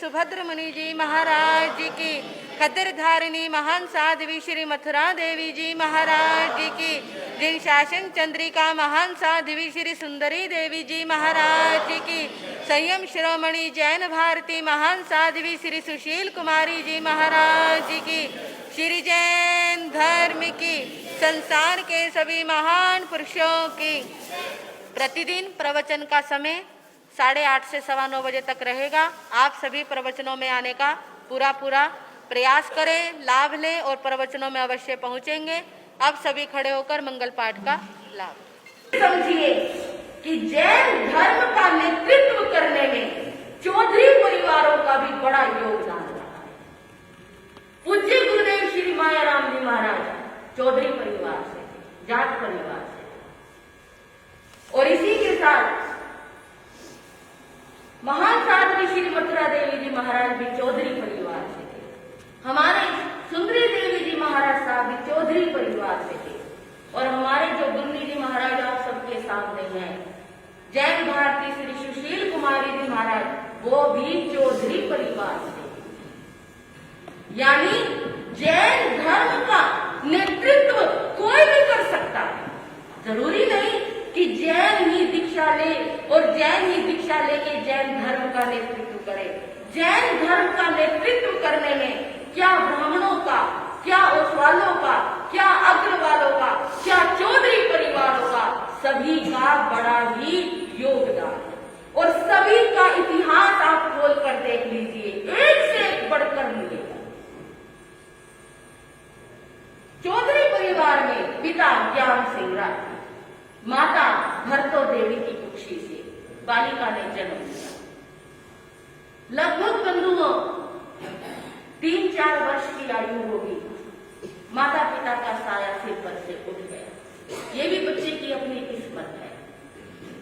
सुभद्र मुनि जी महाराज जी की, खद्दर धारिणी महान साध्वी श्री मथुरा देवी जी महाराज जी की, जिन शासन चंद्रिका महान साध्वी श्री सुंदरी देवी जी महाराज जी की, संयम शिरोमणि जैन भारती महान साध्वी श्री सुशील कुमारी जी महाराज जी की, श्री जैन धर्म की, संसार के सभी महान पुरुषों की। प्रतिदिन प्रवचन का समय 8:30 से 9:15 बजे तक रहेगा। आप सभी प्रवचनों में आने का पूरा प्रयास करें, लाभ लें और प्रवचनों में अवश्य पहुंचेंगे। अब सभी खड़े होकर मंगल पाठ का लाभ समझिए कि जैन धर्म का नेतृत्व करने में चौधरी परिवारों का भी बड़ा योगदान रहा है। पूज्य गुरुदेव श्री मायाराम जी महाराज चौधरी परिवार से, जाट परिवार से, और इसी के साथ महान साध्वी श्री मथुरा देवी जी महाराज भी चौधरी परिवार से थे। हमारे सुंदरी देवी जी महाराज साहब भी चौधरी परिवार से थे। और हमारे जो गुरनी जी महाराज आप सबके सामने हैं, जैन भारती श्री सुशील कुमारी जी महाराज, वो भी चौधरी परिवार से। यानी जैन धर्म का नेतृत्व कोई भी कर सकता है। जरूरी नहीं कि जैन ही दीक्षा ले और जैन ही दीक्षा लेके जैन धर्म का नेतृत्व करे। जैन धर्म का नेतृत्व करने में क्या ब्राह्मणों का, क्या ओसवालों का, क्या अग्रवालों का, क्या चौधरी परिवारों का, सभी का बड़ा ही योगदान है। और सभी का इतिहास आप खोल कर देख लीजिए, एक से एक बढ़कर मिलेगा। चौधरी परिवार में पिता ज्ञान सिंह राय, माता भरतो देवी की कुक्षी से बालिका ने जन्म लिया। लगभग बंधुओं 3-4 वर्ष की आयु होगी, माता पिता का साया सिर पर से उठ गया। ये भी बच्चे की अपनी किस्मत है।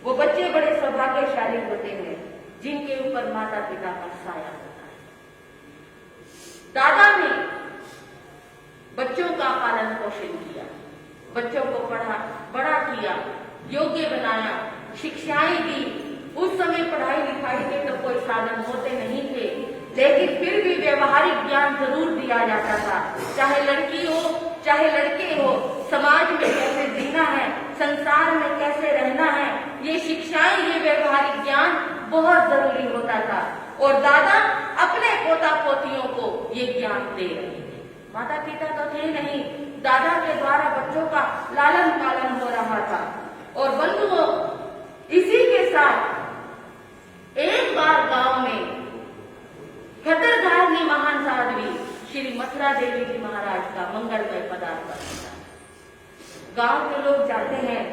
वो बच्चे बड़े सौभाग्यशाली होते हैं जिनके ऊपर माता पिता का साया होता है। दादा ने बच्चों का पालन पोषण किया, बच्चों को पढ़ा, बड़ा किया, योग्य बनाया, शिक्षाएं दी। उस समय पढ़ाई लिखाई के तो कोई साधन होते नहीं थे, लेकिन फिर भी व्यवहारिक ज्ञान जरूर दिया जाता था। चाहे लड़की हो चाहे लड़के हो, समाज में कैसे जीना है, संसार में कैसे रहना है, ये शिक्षाएं, ये व्यवहारिक ज्ञान बहुत जरूरी होता था। और दादा अपने पोता पोतियों को ये ज्ञान दे रहे थे। माता पिता तो थे नहीं, दादा के द्वारा बच्चों का लालन पालन हो रहा था। और बंधुओं, इसी के साथ एक बार गांव में खद्दर धारिणी महान साध्वी श्री मथुरा देवी जी महाराज का मंगलमय पदार्पण था। गांव के लोग जाते हैं,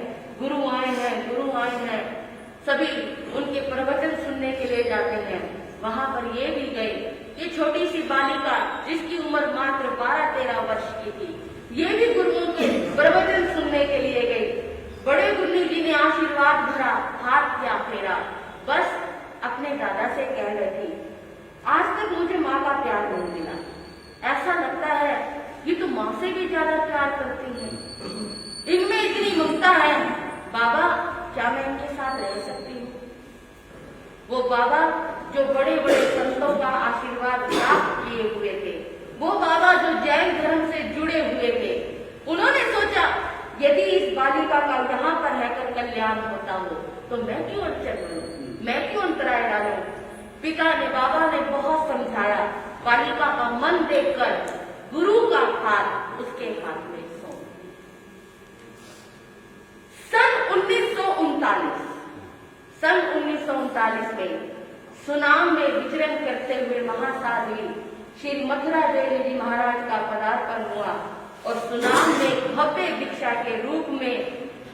गुरु आए हैं, सभी उनके प्रवचन सुनने के लिए जाते हैं। वहां पर ये भी गए, ये छोटी सी बालिका जिसकी उम्र मात्र 12-13 वर्ष की थी, ये भी गुरुओं के प्रवचन सुनने के लिए गई। बड़े गुरु जी ने आशीर्वाद भरा, हाथ किया फेरा, बस अपने दादा से कह रही थी, आज तक मुझे माँ का प्यार नहीं मिला। ऐसा लगता है ये तो माँ से भी ज्यादा प्यार करती है, इनमें इतनी ममता है। बाबा, क्या मैं इनके साथ रह सकती हूँ? वो बाबा जो बड़े बड़े संतों का आशीर्वाद प्राप्त किए हुए थे, वो बाबा जो जैन धर्म से जुड़े हुए थे, उन्होंने सोचा यदि इस बालिका का यहाँ पर रहकर कल्याण होता हो तो मैं क्यों अड़चन बनूं, मैं क्यों अंतराय डालूं। पिता ने, बाबा ने बहुत समझाया। बालिका का मन देखकर गुरु का हाथ उसके हाथ में सौंप दिया। सन 1939 में सुनाम में विचरण करते हुए महासाध्वी श्री मथुरा देवी जी महाराज का पदार्पण हुआ और सुनाम में भव्य दीक्षा के रूप में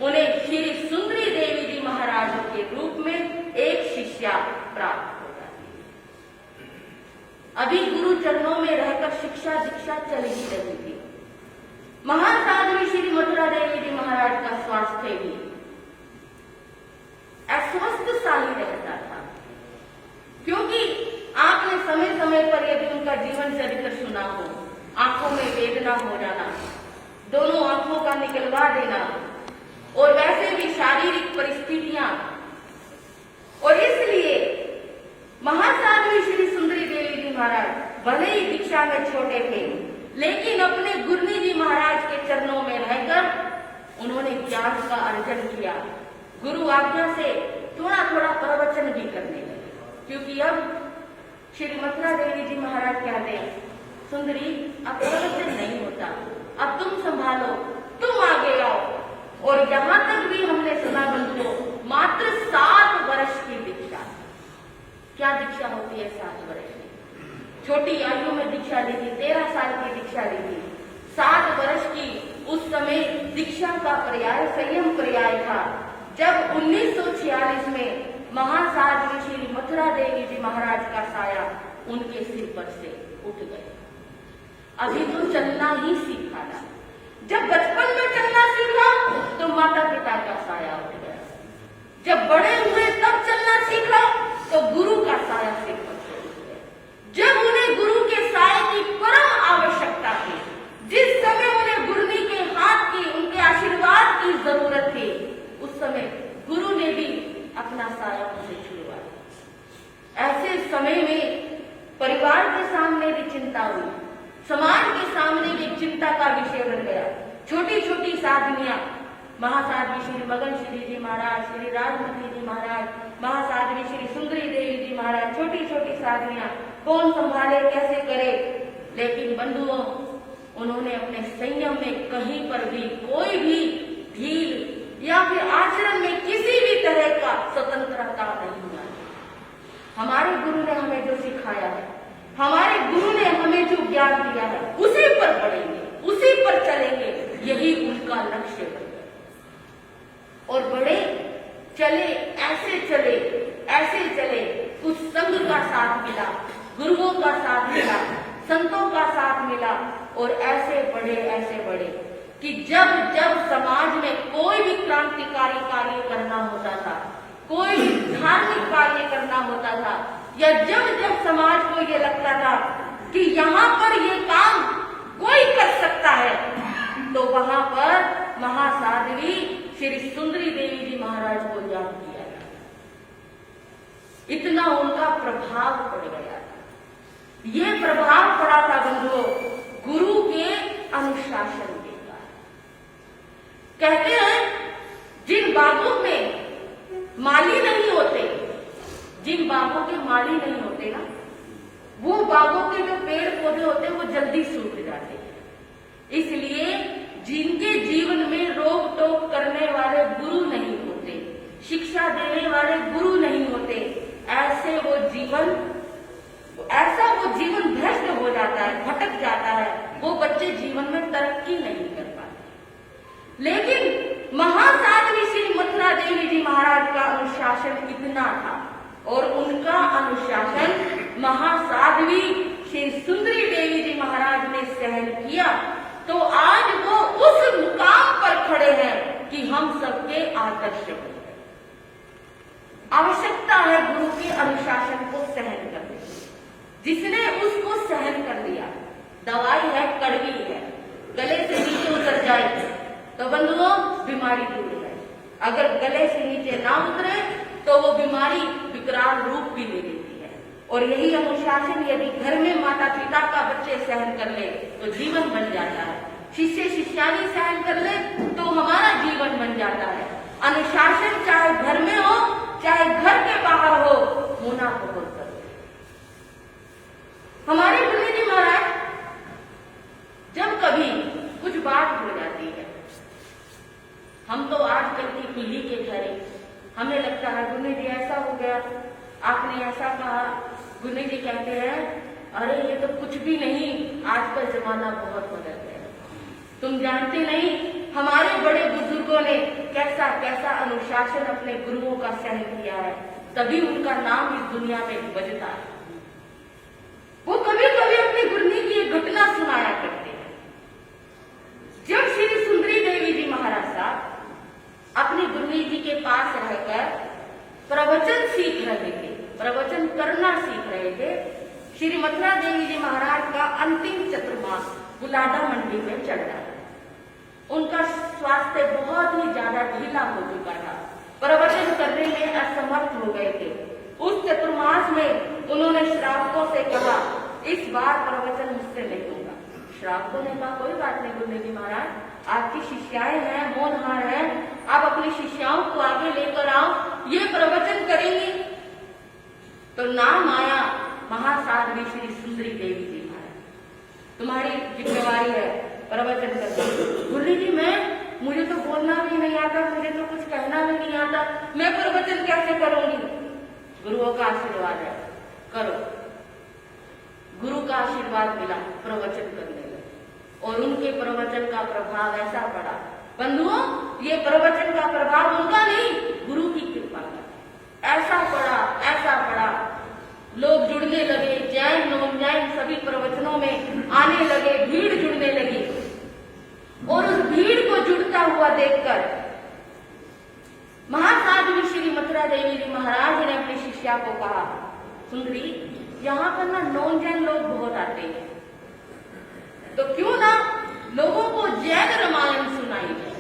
उन्हें श्री सुंदरी देवी जी महाराज के रूप में एक शिष्या प्राप्त हो जाती है। अभी गुरु चरणों में रहकर शिक्षा दीक्षा चल ही रही थी। महान साध्वी श्री मथुरा देवी जी महाराज का स्वास्थ्य भी अस्वस्थ सा ही रहता था, क्योंकि आपने समय समय पर यदि उनका जीवन चरित्र सुना हो, आंखों में वेदना हो जाना, दोनों आंखों का निकलवा देना, और वैसे भी शारीरिक परिस्थितियां, और इसलिए महासाध्वी श्री सुंदरी देवी महाराज भले ही दीक्षा में छोटे थे, लेकिन अपने गुरनी जी महाराज के चरणों में रहकर उन्होंने ज्ञान का अर्जन किया। गुरु आज्ञा से थोड़ा थोड़ा प्रवचन भी करने लगे, क्योंकि अब श्री मथुरा देवी जी महाराज कहते हैं, सुंदरी अब प्रवचन नहीं होता, अब तुम संभालो, तुम आगे आओ। और यहाँ तक भी हमने सुना बंधुओं, मात्र 7 वर्ष की दीक्षा। क्या दीक्षा होती है 7 वर्ष की? छोटी आयु में दीक्षा ली थी, 13 साल की दीक्षा ली थी। 7 वर्ष की उस समय दीक्षा का पर्याय संयम पर्याय था। जब 1946 में महासाध्वी श्री मथुरा देवी जी महाराज का साया उनके सिर पर से उठ गया। अभी तो चलना ही सीखा था। जब बचपन में चलना सीखा तो माता पिता का साया उठ गया। जब बड़े हुए तब चलना सीखा तो गुरु का साया सिर पर से उठ गया। जब उन्हें गुरु के साये की परम आवश्यकता थी, जिस समय उन्हें गुरुनी के हाथ की, उनके आशीर्वाद की जरूरत थी, उस समय गुरु ने भी अपना साया उनसे छुड़वाया। ऐसे समय में परिवार के सामने भी चिंता हुई, समाज के सामने भी चिंता का विषय बन गया। छोटी छोटी साधनियां, महासाध्वी श्री मगन श्री जी महाराज, श्री राजमती जी महाराज, महासाध्वी श्री सुंदरी देवी जी महाराज, छोटी छोटी साधनियां कौन संभाले, कैसे करे। लेकिन बंधुओं, उन्होंने अपने संयम में कहीं पर भी कोई भी ढील या फिर आचरण में किसी भी तरह का स्वतंत्रता नहीं हुआ। हमारे गुरु ने हमें जो सिखाया है, हमारे गुरु ने हमें जो ज्ञान दिया है, उसी पर पढ़ेंगे, उसी पर चलेंगे, यही उनका लक्ष्य है। और बड़े चले, ऐसे चले, कुछ संघ का साथ मिला, गुरुओं का साथ मिला, संतों का साथ मिला, और ऐसे बढ़े कि जब जब समाज में कोई भी क्रांतिकारी कार्य करना होता था, कोई भी धार्मिक कार्य करना होता था, या जब जब समाज को ये लगता था कि यहाँ पर ये काम कोई कर सकता है, तो वहां पर महासाध्वी श्री सुंदरी देवी जी महाराज को याद किया गया। इतना उनका प्रभाव पड़ गया था। ये प्रभाव पड़ा था बंधुओं गुरु के अनुशासन के कारण। कहते हैं जिन बागों में माली नहीं होते, जिन बागों के माली नहीं होते ना, वो बागों के जो पेड़ पौधे होते हैं वो जल्दी सूख जाते हैं। इसलिए जिनके जीवन में रोक टोक करने वाले गुरु नहीं होते, शिक्षा देने वाले गुरु नहीं होते, ऐसा वो जीवन भ्रष्ट हो जाता है, भटक जाता है, वो बच्चे जीवन में तरक्की नहीं कर पाते। लेकिन महासाध्वी श्री मथुरा देवी जी महाराज का अनुशासन इतना था, और उनका अनुशासन महासाध्वी श्री सुंदरी देवी जी महाराज ने सहन किया, तो आज वो उस मुकाम पर खड़े हैं कि हम सबके आदर्श बने। आवश्यकता है गुरु के अनुशासन को सहन करने की। जिसने उसको सहन कर लिया, दवाई है, कड़वी है, गले से नीचे उतर जाए तो बंधुओं बीमारी दूर है। अगर गले से नीचे ना उतरे तो वो बीमारी विकराल रूप भी ले लेती है। और यही अनुशासन यदि घर में माता पिता का बच्चे सहन कर ले तो जीवन बन जाता है। शिष्य शिष्यानी सहन कर ले तो हमारा जीवन बन जाता है। अनुशासन चाहे घर में हो चाहे घर के बाहर हो, होना बहुत जरूरी है। हमारे गुरु जी महाराज जब कभी कुछ बात हो जाती है, हम तो आजकल की पीढ़ी के ठहरे, हमें लगता है गुरु जी ऐसा हो गया, आपने ऐसा कहा। गुरु जी कहते हैं अरे ये तो कुछ भी नहीं, आजकल जमाना बहुत बदल गया। तुम जानते नहीं हमारे बड़े बुजुर्गों ने कैसा कैसा अनुशासन अपने गुरुओं का सहन किया है, तभी उनका नाम इस दुनिया में बजता है। वो कभी कभी अपनी गुरनी की एक घटना सुनाया करते हैं। जब श्री सुंदरी देवी जी महाराज साहब अपनी गुरनी जी के पास रहकर प्रवचन सीख रहे थे, प्रवचन करना सीख रहे थे, श्री मथुरा देवी जी महाराज का अंतिम चतुर्मास गुलाडा मंडी में चल रहा था। उनका स्वास्थ्य बहुत ही ज्यादा ढीला हो चुका था, प्रवचन करने में असमर्थ हो गए थे। उस चतुर्मास में उन्होंने श्रावकों से कहा इस बार प्रवचन मुझसे नहीं होगा। श्रावकों ने कहा कोई बात नहीं गुरुदेव जी महाराज, आपकी शिष्याएं हैं, होनहार हैं, आप अपनी शिष्याओं को आगे लेकर आओ, ये प्रवचन करेंगी। तो नाम आया महासाध्वी श्री सुंदरी देवी जी महाराज, तुम्हारी जिम्मेवारी है प्रवचन करना। गुरुजी जी मुझे तो बोलना भी नहीं आता, मुझे तो कुछ कहना भी नहीं आता, मैं प्रवचन कैसे करूंगी? गुरुओं का आशीर्वाद है, करो। गुरु का आशीर्वाद मिला, प्रवचन करने लगे और उनके प्रवचन का प्रभाव ऐसा पड़ा। बंधुओं, ये प्रवचन का प्रभाव उनका नहीं, गुरु की कृपा का ऐसा पड़ा, लोग जुड़ने लगे, जैन नॉन जैन सभी प्रवचनों में आने लगे, भीड़ जुड़ने लगी। और उस भीड़ को जुड़ता हुआ देखकर महासाध्वी श्री मथुरा देवी जी महाराज ने अपनी शिष्या को कहा, सुंदरी, यहाँ पर ना नॉन जैन लोग बहुत आते हैं, तो क्यों ना लोगों को जैन रामायण सुनाई जाए।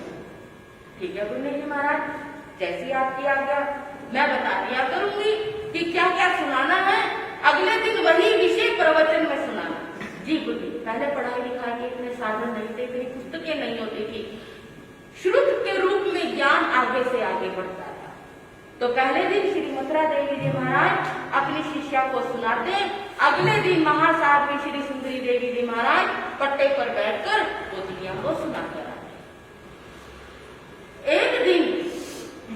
ठीक है गुरुदेव जी महाराज, जैसी आपकी आज्ञा, मैं बता दिया करूंगी कि क्या क्या सुनाना है। अगले दिन वही विषय प्रवचन में सुनाना। जी गुरुजी, पहले पढ़ाई लिखाई के इतने साधन नहीं थे, इतनी पुस्तकें नहीं होती थी, श्रुत के रूप में ज्ञान आगे से आगे बढ़ता था। तो पहले दिन श्री मथुरा देवी जी महाराज अपनी शिष्या को सुनाते, अगले दिन महासाध्वी श्री सुंदरी देवी जी महाराज पट्टे पर बैठकर गोतिनिया को सुनाकर आते। एक दिन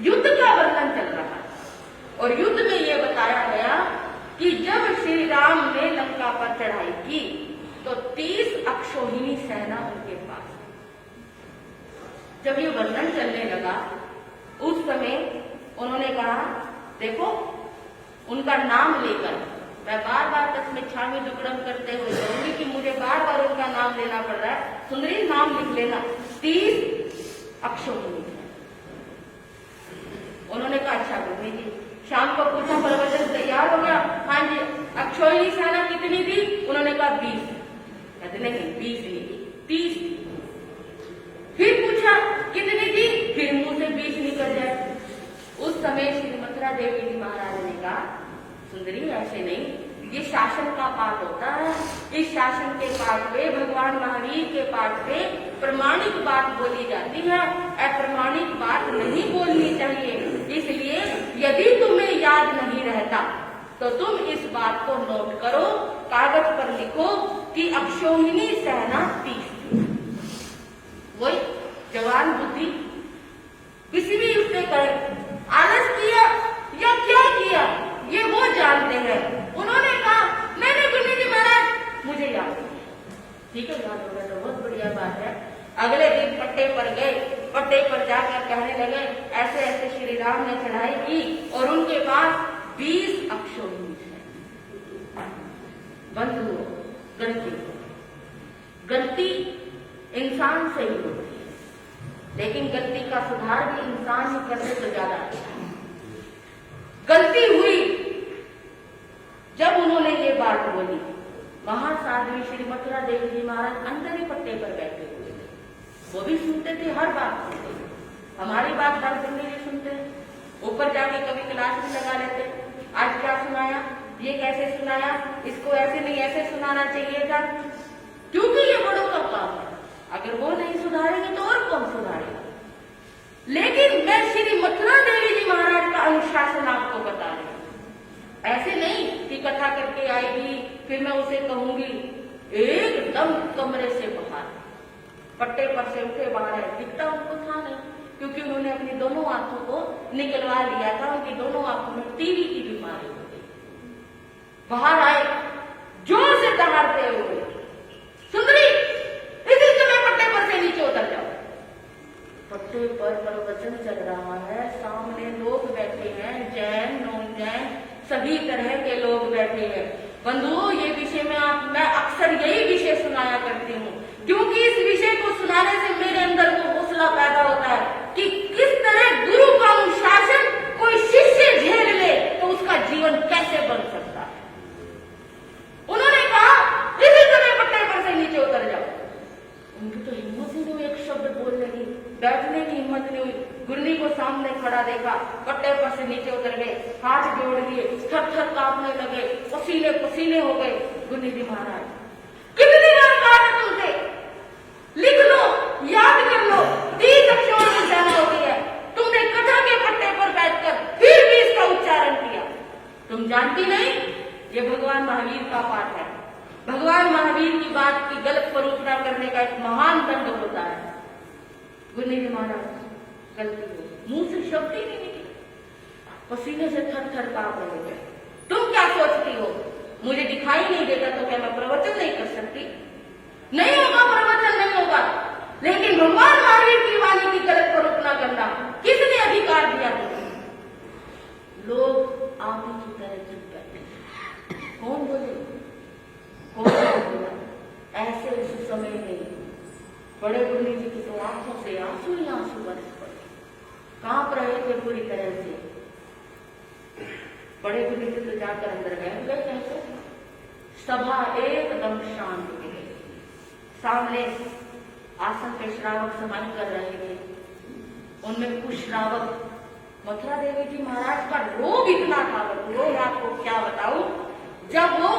युद्ध का वर्णन चल रहा था और युद्ध में यह बताया गया कि जब श्री राम ने लंका पर चढ़ाई की तो 30 अक्षौहिणी सेना उनके पास। जब ये वर्णन चलने लगा उस समय उन्होंने कहा, देखो उनका नाम लेकर मैं बार बार तक में छामी दुकड़म करते हुए कहूंगी कि मुझे बार बार उनका नाम लेना पड़ रहा है। सुंदरी, नाम लिख लेना, 30 अक्षौहिणी। उन्होंने कहा अच्छा गुरुजी जी। शाम को पूछा प्रवचन तैयार हो गया? हाँ जी। अक्षौहिणी सेना कितनी थी? उन्होंने कहा 20। कहते नहीं 20 नहीं, 30 थी। फिर पूछा कितनी थी? फिर मुंह से 20 निकल जाए। उस समय श्री मथुरा देवी जी महाराज ने कहा, सुंदरी ऐसे नहीं, ये शासन का पाठ होता है, इस शासन के पाठ पे, भगवान महावीर के पाठ पे प्रमाणिक बात बोली जाती है, अप्रमाणिक बात नहीं बोलनी चाहिए। इसलिए यदि तुम्हें याद नहीं रहता तो तुम इस बात को नोट करो, कागज पर लिखो कि अक्षौहिणी सेना 30 थी। वही जवान बुद्धि, किसी भी उसने करे आलस किया या क्या किया ये वो जानते हैं। उन्होंने कहा मैंने गुरुजी जी महाराज मुझे याद है। ठीक है, याद होगा तो बहुत बढ़िया बात है। अगले दिन पट्टे पर गए, पट्टे पर जाकर कहने लगे ऐसे ऐसे श्री राम ने चढ़ाई की और उनके पास 20 अक्षौहिणी है। बंधुओं, गलती इंसान से ही होती है, लेकिन गलती का सुधार भी इंसान ही करने से ज्यादा अच्छा है। गलती हुई जब उन्होंने ये बात बोली, महासाध्वी श्री मथुरा देवी जी महाराज अंदर ही पट्टे पर बैठे हुए थे। वो भी सुनते थे, हर बात सुनते थे, हमारी बात हर दिन नहीं सुनते। ऊपर जाके कभी क्लास भी लगा लेते, आज क्या सुनाया, ये कैसे सुनाया, इसको ऐसे नहीं ऐसे सुनाना चाहिए था, क्योंकि ये बड़ों का काम है। अगर वो नहीं सुधारेंगे तो और कौन सुधारेगा। लेकिन मैं श्री मथुरा देवी जी महाराज का अनुशासन आपको बता रही हूँ। ऐसे नहीं कि कथा करके आएगी फिर मैं उसे कहूंगी, एकदम कमरे से बाहर, पट्टे पर से उठे बाहर है, दिखता उनको था नहीं, क्योंकि उन्होंने अपनी दोनों आंखों को निकलवा लिया था। उनकी दोनों आंखों में टीवी की बीमारी हो गई। बाहर आए जोर से दहाड़ते हुए, सुंदरी इसी समय पट्टे पर से नीचे उतर जाओ। पट्टे पर प्रवचन चल रहा है, सामने लोग बैठे हैं, जैन नॉन जैन सभी तरह के लोग बैठे हैं। बंधुओं, ये विषय में मैं अक्सर यही विषय सुनाया करती हूँ, क्योंकि इस विषय को सुनाने से मेरे अंदर वो हौसला पैदा होता है कि किस तरह गुरु का अनुशासन कोई शिष्य झेल ले तो उसका जीवन कैसे बन सकता है। उन्होंने कहा इसी समय पट्टे पर से नीचे उतर जाओ। उनकी तो हिम्मत ही नहीं हुई एक शब्द बोलने की, बैठने की हिम्मत नहीं हुई। गुरुजी को सामने खड़ा देखा, पट्टे पर से नीचे उतर गए, हाथ जोड़ लिए, थर थर कांपने लगे, पसीने पसीने हो गए। गुरु जी महाराज, कितनी बार कहा है तुमसे, लिख लो, याद कर लो, 30 अक्षरों में जाना होती है। तुमने कथा के पट्टे पर बैठकर फिर भी इसका उच्चारण किया। तुम जानती नहीं, ये भगवान महावीर का पाठ है। भगवान महावीर की बात की गलत परोसना करने का एक महान दंड होता है। गुरु जी महाराज, गलती हो, मुंह से शब्द ही नहीं निकले, पसीने से थर थर कांप रहे थे। तुम क्या सोचती हो, मुझे दिखाई नहीं देता तो क्या मैं प्रवचन नहीं कर सकती? नहीं होगा, प्रवचन नहीं होगा, लेकिन भगवान महावीर की वाणी की गलत परोसना करना किसने अधिकार दिया तुम्हें? लोग आप ही की तरह चुप बैठे। कौन बोले, कौन बोला? ऐसे उस समय में बड़े गुरु जी की तो आंखों से आंसू ही आंसू बरस पड़े, कांप रहे थे पूरी तरह से। बड़े गुरु जी तो जाकर अंदर गए कैसे? सभा एकदम शांत हो गई। सामने आसन पे श्रावक समाधि कर रहे थे। उनमें कुछ श्रावक, मथुरा देवी जी महाराज का रोब इतना था, रोब आपको क्या बताऊं, जब वो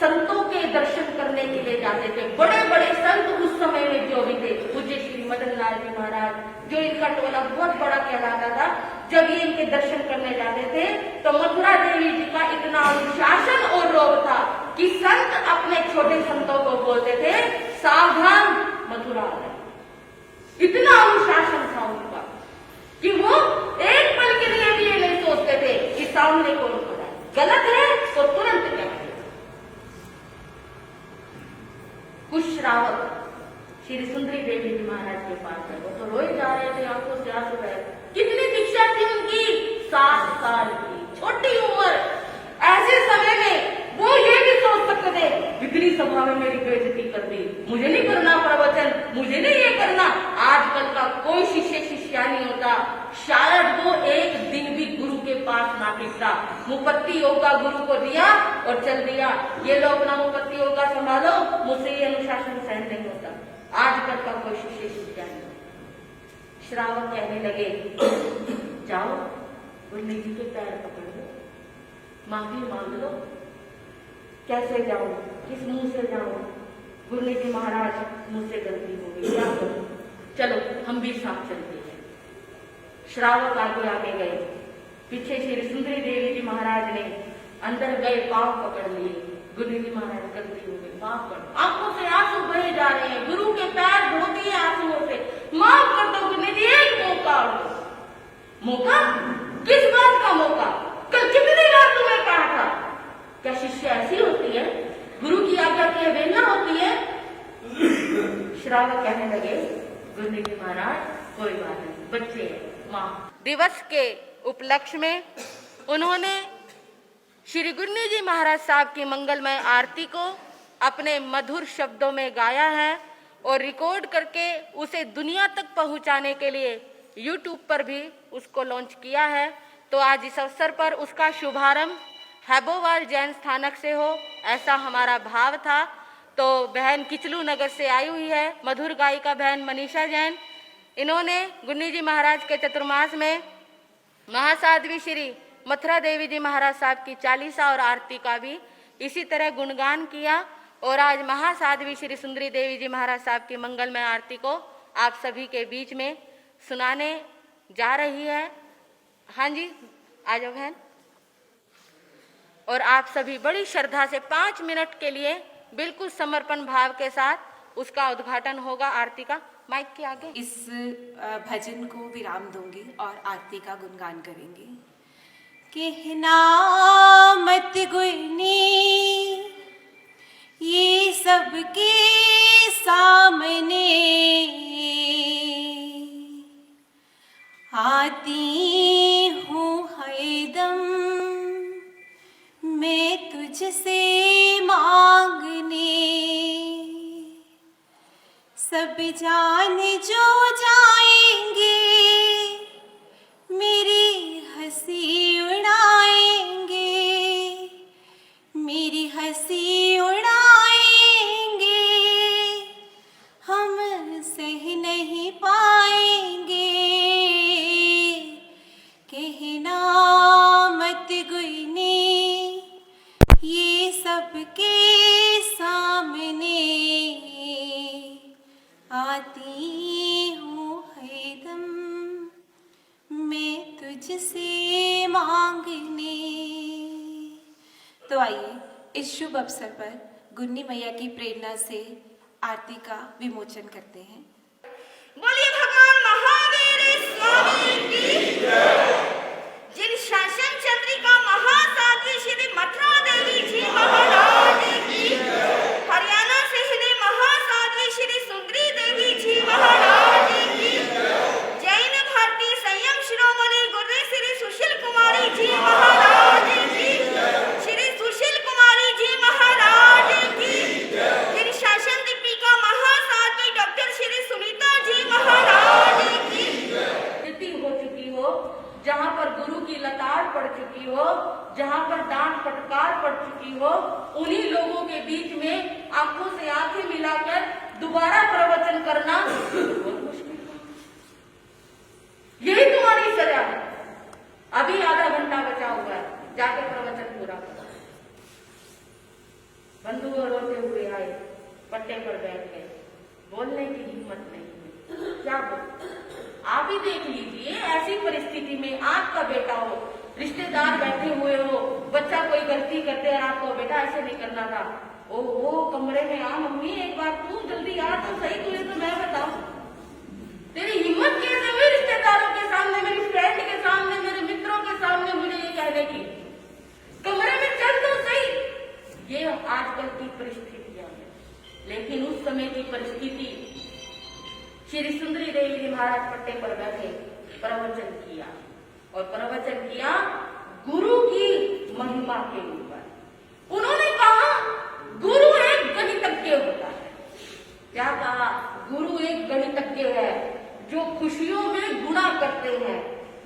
संतों के दर्शन करने के लिए जाते थे। बड़े बड़े संत उस समय में जो भी थे, पूज्य श्री मदन लाल जी महाराज, जो इनका टोला बहुत बड़ा कहलाता था, जब ये इनके दर्शन करने जाते थे तो मथुरा देवी जी का इतना अनुशासन और रोब था कि संत अपने छोटे संतों को बोलते थे, सावधान मथुरा है। इतना अनुशासन था उनका कि वो एक पल के लिए भी ये नहीं सोचते थे कि सामने कौन खड़ा है, गलत है तो तुरंत कहते। कुछ श्रावक श्री सुंदरी देवी जी महाराज के पास है, वो तो रोए जा रहे थे, आंखों से आंसू बह। कितनी दीक्षा थी उनकी? 7 साल की छोटी उम्र। ऐसे समय में वो ये भी सोच सकते थे, इतनी सभा में मेरी बेइज्जती कर दी, मुझे नहीं करना प्रवचन, मुझे नहीं ये करना। आजकल का कोई शिष्य शिष्या नहीं होता, शायद वो एक दिन भी गुरु के पास ना टिकता। मुपत्ति योग का गुरु को दिया और चल दिया, ये लो अपना मुपत्ति योग का संभालो, मुझसे ये अनुशासन सहन नहीं होता। आजकल का कोई शिष्य शिष्या नहीं। श्रावक कहने लगे, जाओ गुरु जी के पैर पकड़ लो, माफी मांग लो। कैसे जाऊं, किस मुंह से जाऊं? गुरु जी महाराज, मुझसे गलती हो गई, क्या करूं? चलो हम भी साथ चलते हैं। श्रावक आगे आगे गए, पीछे श्री सुंदरी देवी जी महाराज ने अंदर गए, पांव पकड़ लिए। गुरु जी महाराज, गलती हो गई, माफ कर। आंखों से आंसू बहे जा रहे हैं, गुरु के पैर धो दिए आंसुओं से, माफ कर दो गुरु जी, एक मौका दो। मौका? किस बात का मौका? कल कितनी बार तुम्हें कहा था? क्या शिष्य ऐसी होती है? गुरु की आज्ञा की अवहेलना होती है? श्रावक कहने लगे, गुरु जी महाराज कोई बात नहीं, बच्चे हैं, माँ। दिवस के उपलक्ष्य में उन्होंने श्री गुरु जी महाराज साहब की मंगलमय आरती को अपने मधुर शब्दों में गाया है और रिकॉर्ड करके उसे दुनिया तक पहुंचाने के लिए YouTube पर भी उसको लॉन्च किया है। तो आज इस अवसर पर उसका शुभारंभ हैबोवाल जैन स्थानक से हो, ऐसा हमारा भाव था। तो बहन किचलू नगर से आई हुई है, मधुर गायिका बहन मनीषा जैन। इन्होंने गुरु जी महाराज के चतुर्मास में महासाध्वी श्री मथुरा देवी जी महाराज साहब की चालीसा और आरती का भी इसी तरह गुणगान किया और आज महासाध्वी श्री सुंदरी देवी जी महाराज साहब की मंगलमय आरती को आप सभी के बीच में सुनाने जा रही है। हाँ जी, आ जाओ बहन। और आप सभी बड़ी श्रद्धा से 5 मिनट के लिए बिल्कुल समर्पण भाव के साथ उसका उद्घाटन होगा आरती का। माइक के आगे इस भजन को विराम दूंगी और आरती का गुणगान करेंगे। कहना मत गुनी ये सबके सामने, आती हूँ हरदम मैं तुझसे मांगने। सब जान जो जाएंगे मेरी हंसी उड़ाएंगे, मेरी हंसी उड़ाएंगे, हम सह नहीं पाएंगे। कहना मत गुनी ये सबके आती हूँ हरदम मैं तुझसे मांगने। तो आइए इस शुभ अवसर पर गुन्नी मैया की प्रेरणा से आरती का विमोचन करते हैं। बोलिए भगवान महावीर स्वामी की जिन शासन चंद्रिका महासाध्वी श्री मथुरा देवी जी महाराज की, हरियाणा से श्री महासाध्वी श्री सुंदरी देवी जी महाराज की, जैन भारती संयम शिरोमणि गुरु श्री सुशील कुमारी जी महाराज की, श्री सुशील कुमारी जी महाराज की, जिन शासन दीपिका महासाध्वी डॉक्टर श्री सुनीता जी महाराज की स्थिति हो चुकी हो, जहाँ पर गुरु की लताड़ पड़ चुकी हो, जहाँ पर डांट फटकार पड़ चुकी हो, उन्हीं लोगों के बीच में आंखों से आंखें मिलाकर दोबारा प्रवचन करना बहुत मुश्किल है। यही तुम्हारी सजा है। अभी आधा घंटा बचा हुआ है, जाके प्रवचन पूरा करो। बंधु रोते हुए आए, पट्टे पर बैठ गए, बोलने की हिम्मत नहीं हुई। क्या बोल? आप ही देख लीजिए, ऐसी परिस्थिति में आपका बेटा हो, रिश्तेदार बैठे हुए हो, बच्चा कोई गलती करते हैं, आपको बेटा ऐसे नहीं करना था, ओ कमरे में आ मम्मी, एक बार तू जल्दी आ तो सही, तुझे तो मैं बताऊं। तेरी हिम्मत कैसे हुई रिश्तेदारों के सामने, मेरी फ्रेंड के सामने, मेरे मित्रों के सामने मुझे ये कहने की, कमरे में चल तो सही। ये आजकल की परिस्थितियां हैं, लेकिन उस समय की परिस्थिति, श्री सुंदरी देवी जी महाराज पट्टे पर बैठे प्रवचन किया, और प्रवचन किया गुरु की महिमा के ऊपर। उन्होंने कहा गुरु एक गणितज्ञ होता है। क्या कहा? गुरु एक गणितज्ञ है जो खुशियों में गुणा करते हैं,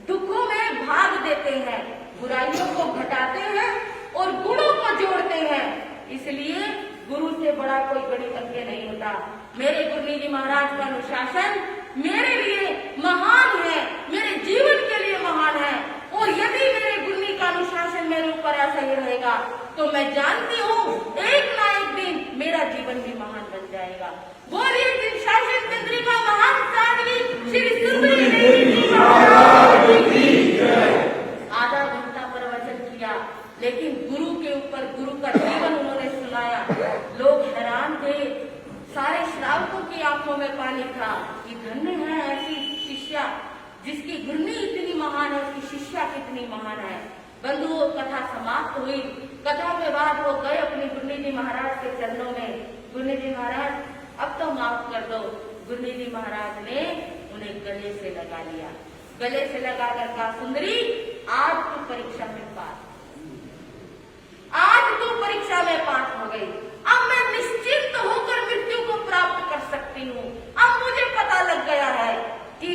दुखों में भाग देते हैं, बुराइयों को घटाते हैं और गुणों को जोड़ते हैं। इसलिए गुरु से बड़ा कोई गणितज्ञ नहीं होता। मेरे गुरु जी महाराज का अनुशासन मेरे लिए महान है, मेरे जीवन के लिए महान है, और यदि मेरे गुरु का अनुशासन मेरे ऊपर ऐसा ही रहेगा तो मैं जानती हूँ एक ना एक दिन मेरा जीवन भी महान बन जाएगा। बोलिए जिन शासन चंद्रिका महान साध्वी श्री सुंदरी देवी जी महाराज की जय। आधा घंटा प्रवचन किया, लेकिन गुरु के ऊपर गुरु का जीवन उन्होंने सुनाया। लोग हैरान थे, सारे श्रावकों की आंखों में पानी था कि धन्य है ऐसी शिष्या जिसकी गुरनी इतनी महान है, उसकी शिष्या कितनी महान है। बंधुओं, कथा समाप्त हुई, कथा में बाद वो गए अपने गुरनी जी महाराज के चरणों में। गुरनी जी महाराज अब तो माफ कर दो। गुरनी जी महाराज ने उन्हें गले से लगा लिया, गले से लगाकर कहा, सुंदरी आज तू परीक्षा में पास, आज तू परीक्षा में पास हो गई। अब मैं निश्चिंत होकर मृत्यु को प्राप्त कर सकती हूँ। अब मुझे पता लग गया है कि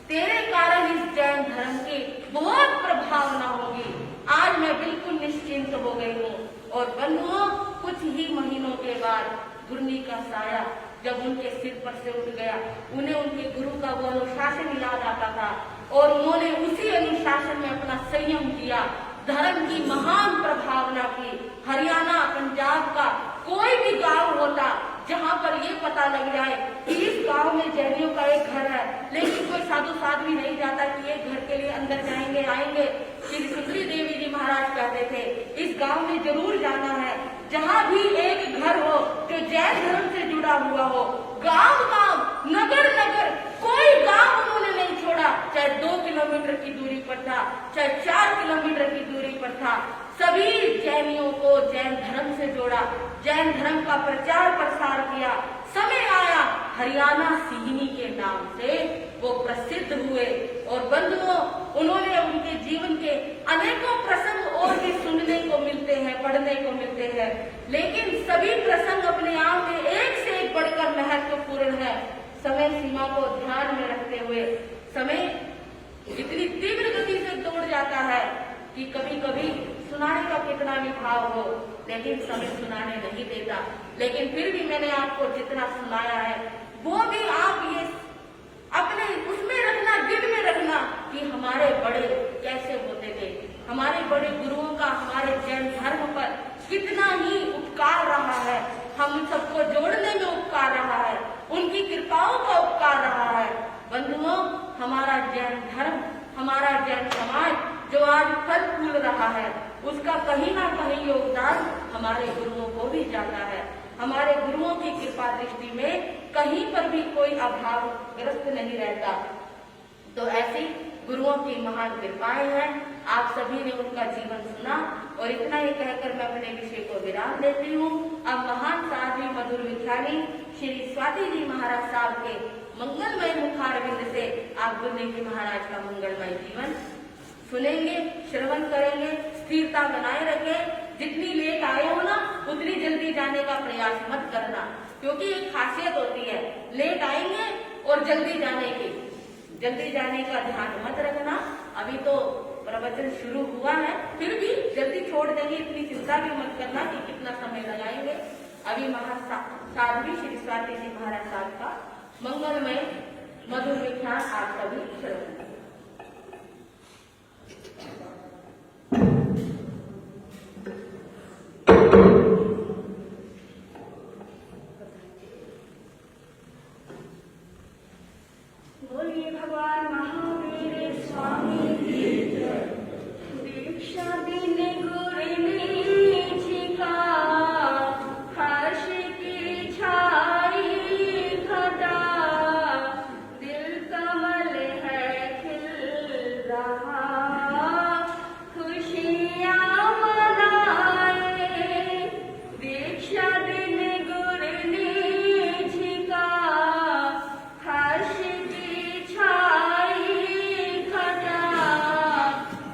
तेरे कारण इस जैन धर्म की बहुत प्रभावना होगी। आज मैं बिल्कुल निश्चिंत हो गई हूँ। और बंधुओं, कुछ ही महीनों के बाद गुरनी का साया जब उनके सिर पर से उठ गया, उन्हें उनके गुरु का वो अनुशासन याद आता था, और उन्होंने उसी अनुशासन में अपना संयम किया, धर्म की महान प्रभावना की। हरियाणा, पंजाब का कोई भी गांव होता जहां पर ये पता लग जाए कि इस गांव में जैनियों का एक घर है, लेकिन कोई साधु साध्वी नहीं जाता कि एक घर के लिए अंदर जाएंगे आएंगे। श्री सुंदरी देवी जी महाराज कहते थे इस गांव में जरूर जाना है, जहां भी एक घर हो जो जैन धर्म से जुड़ा हुआ हो। गांव गांव, नगर नगर, कोई गांव उन्होंने नहीं छोड़ा, चाहे 2 किलोमीटर की दूरी पर था, चाहे 4 किलोमीटर की दूरी पर था। सभी जैनियों को जैन धर्म से जोड़ा, जैन धर्म का प्रचार प्रसार किया। समय आया, हरियाणा सिंहनी के नाम से वो प्रसिद्ध हुए। और बंधुओं, उन्होंने उनके जीवन के अनेकों प्रसंग और भी सुनने को मिलते हैं, पढ़ने को मिलते हैं, लेकिन सभी प्रसंग अपने आप में एक से एक बढ़कर महत्वपूर्ण है। समय सीमा को ध्यान में रखते हुए, समय इतनी तीव्र गति से दौड़ जाता है कि कभी कभी सुनाने का कितना भी भाव हो, लेकिन समय सुनाने नहीं देता। लेकिन फिर भी मैंने आपको जितना सुनाया है वो भी आप ये अपने उसमें रखना, दिल में रखना कि हमारे बड़े कैसे होते थे, हमारे बड़े गुरुओं का हमारे जैन धर्म पर कितना ही उपकार रहा है, हम सबको जोड़ने में उपकार रहा है, उनकी बंधुओं, हमारा जैन धर्म, हमारा जैन समाज जो आज फल फूल रहा है, उसका कहीं ना कहीं योगदान हमारे गुरुओं को भी जाता है। हमारे गुरुओं की कृपा दृष्टि में कहीं पर भी कोई अभावग्रस्त नहीं रहता। तो ऐसी गुरुओं की महान कृपाएं हैं। आप सभी ने उनका जीवन सुना और इतना ही कहकर मैं अपने विषय को विराम देती हूँ। अब महान साध्वी मधुर विख्यानी श्री स्वाति जी महाराज साहब के मंगलमय मुखारविंद से आप गुरु जी महाराज का मंगलमय जीवन सुनेंगे, श्रवण करेंगे। स्थिरता बनाए रखें। जितनी लेट आए हो ना, उतनी जल्दी जाने का प्रयास मत करना, क्योंकि एक खासियत होती है, लेट आएंगे और जल्दी जाने की, जल्दी जाने का ध्यान मत रखना। अभी तो प्रवचन शुरू हुआ है, फिर भी जल्दी छोड़ देंगे, इतनी चिंता भी मत करना कि कितना समय लगाएंगे। अभी साध्वी श्री स्वाति जी महाराज साहब का मंगलमय मधुर विख्यान आप सभी श्रवण करें। बोलिए भगवान महावीर स्वामी की जय। दीक्षा देने गुरु जी का हर्ष की छाई खदा, दिल कमल है खिल रहा, खुशियाँ मनाए। दीक्षा देने गुरु जी का हर्ष की छाई खदा,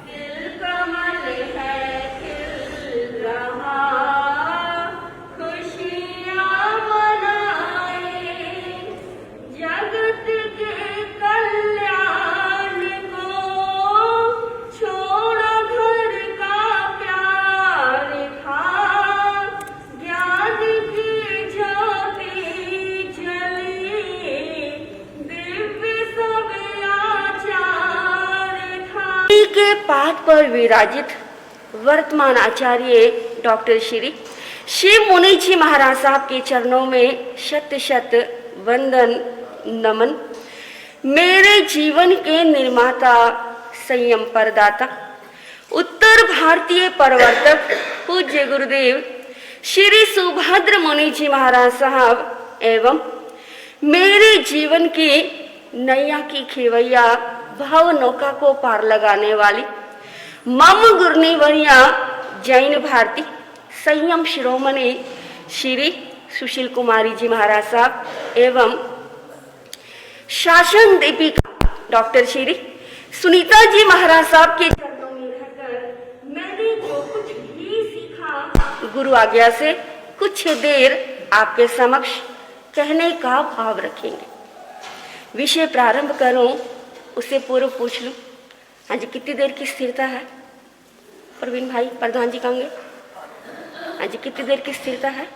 दिल कमल है खिल रहा, खुशियाँ मनाए। जगत के कल्याण को छोड़ो घर का प्यार था, ज्ञान की ज्योति जली, दिव्य सब आचार था। के पाठ पर विराजित वर्तमान आचार्य डॉक्टर श्री शिव मुनि जी महाराज साहब के चरणों में शत शत वंदन नमन। मेरे जीवन के निर्माता, संयम परदाता, उत्तर भारतीय प्रवर्तक पूज्य गुरुदेव श्री सुभद्र मुनि जी महाराज साहब एवं मेरे जीवन की नैया की खेवैया भाव नौका को पार लगाने वाली मम गुरनी वरिया जैन भारती संयम शिरोमणि श्री सुशील कुमारी जी महाराज साहब एवं शासन दीपिका डॉक्टर श्री सुनीता जी महाराज साहब के चरणों में रहकर मैंने जो कुछ भी सीखा, गुरु आज्ञा से कुछ देर आपके समक्ष कहने का भाव रखेंगे। विषय प्रारंभ करूं उससे पूर्व पूछ लूं, हाँ जी, कितनी देर की स्थिरता है? प्रवीण भाई, प्रधान जी कहेंगे, हाँ जी, कितनी देर की स्थिरता है?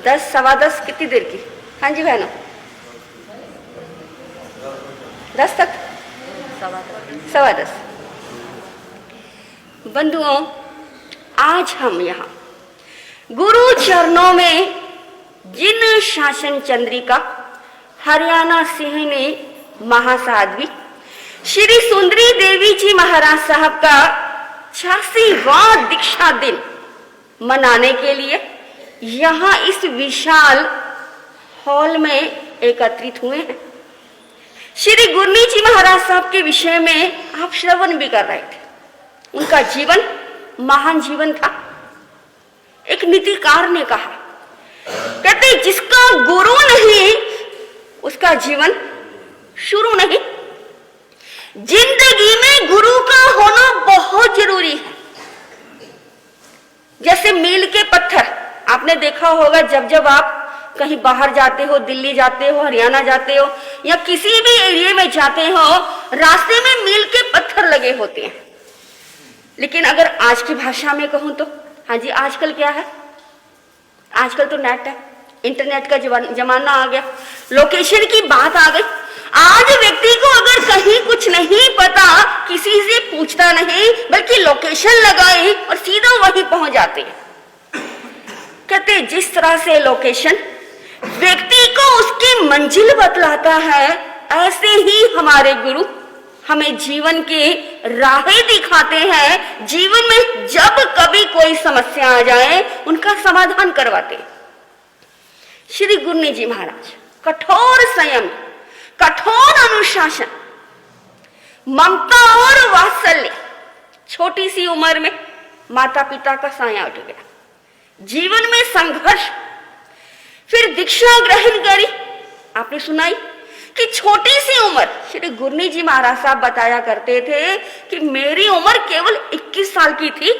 10, सवा 10, कितनी देर की? हाँ जी बहनों, 10 तक, सवा 10। बंधुओं, आज हम यहाँ गुरु चरणों में जिन शासन चंद्रिका हरियाणा सिंहनी महासाध्वी श्री सुंदरी देवी जी महाराज साहब का 86वां दीक्षा दिन मनाने के लिए यहाँ इस विशाल हॉल में एकत्रित हुए हैं। श्री गुरनी जी महाराज साहब के विषय में आप श्रवण भी कर रहे थे। उनका जीवन महान जीवन था। एक नीतिकार ने कहा, कहते जिसका गुरु नहीं उसका जीवन शुरू नहीं। जिंदगी में गुरु का होना बहुत जरूरी है। जैसे मील के पत्थर आपने देखा होगा, जब जब आप कहीं बाहर जाते हो, दिल्ली जाते हो, हरियाणा जाते हो या किसी भी एरिया में जाते हो, रास्ते में मील के पत्थर लगे होते हैं। लेकिन अगर आज की भाषा में कहूं तो, हाँ जी, आजकल क्या है? आजकल तो नेट है, इंटरनेट का जमाना आ गया, लोकेशन की बात आ गई। आज व्यक्ति को अगर कहीं कुछ नहीं पता, किसी से पूछता नहीं, बल्कि लोकेशन लगाए और सीधा वहीं पहुंच जाते हैं। कहते जिस तरह से लोकेशन व्यक्ति को उसकी मंजिल बतलाता है, ऐसे ही हमारे गुरु हमें जीवन के राहें दिखाते हैं। जीवन में जब कभी कोई समस्या आ जाए उनका समाधान करवाते हैं। श्री गुरनी जी महाराज कठोर संयम, कठोर अनुशासन, ममता और वात्सल्य, छोटी सी उम्र में माता पिता का साया उठ गया, जीवन में संघर्ष, फिर दीक्षा ग्रहण करी। आपने सुनाई कि छोटी सी उम्र, श्री गुरनी जी महाराज साहब बताया करते थे कि मेरी उम्र केवल 21 साल की थी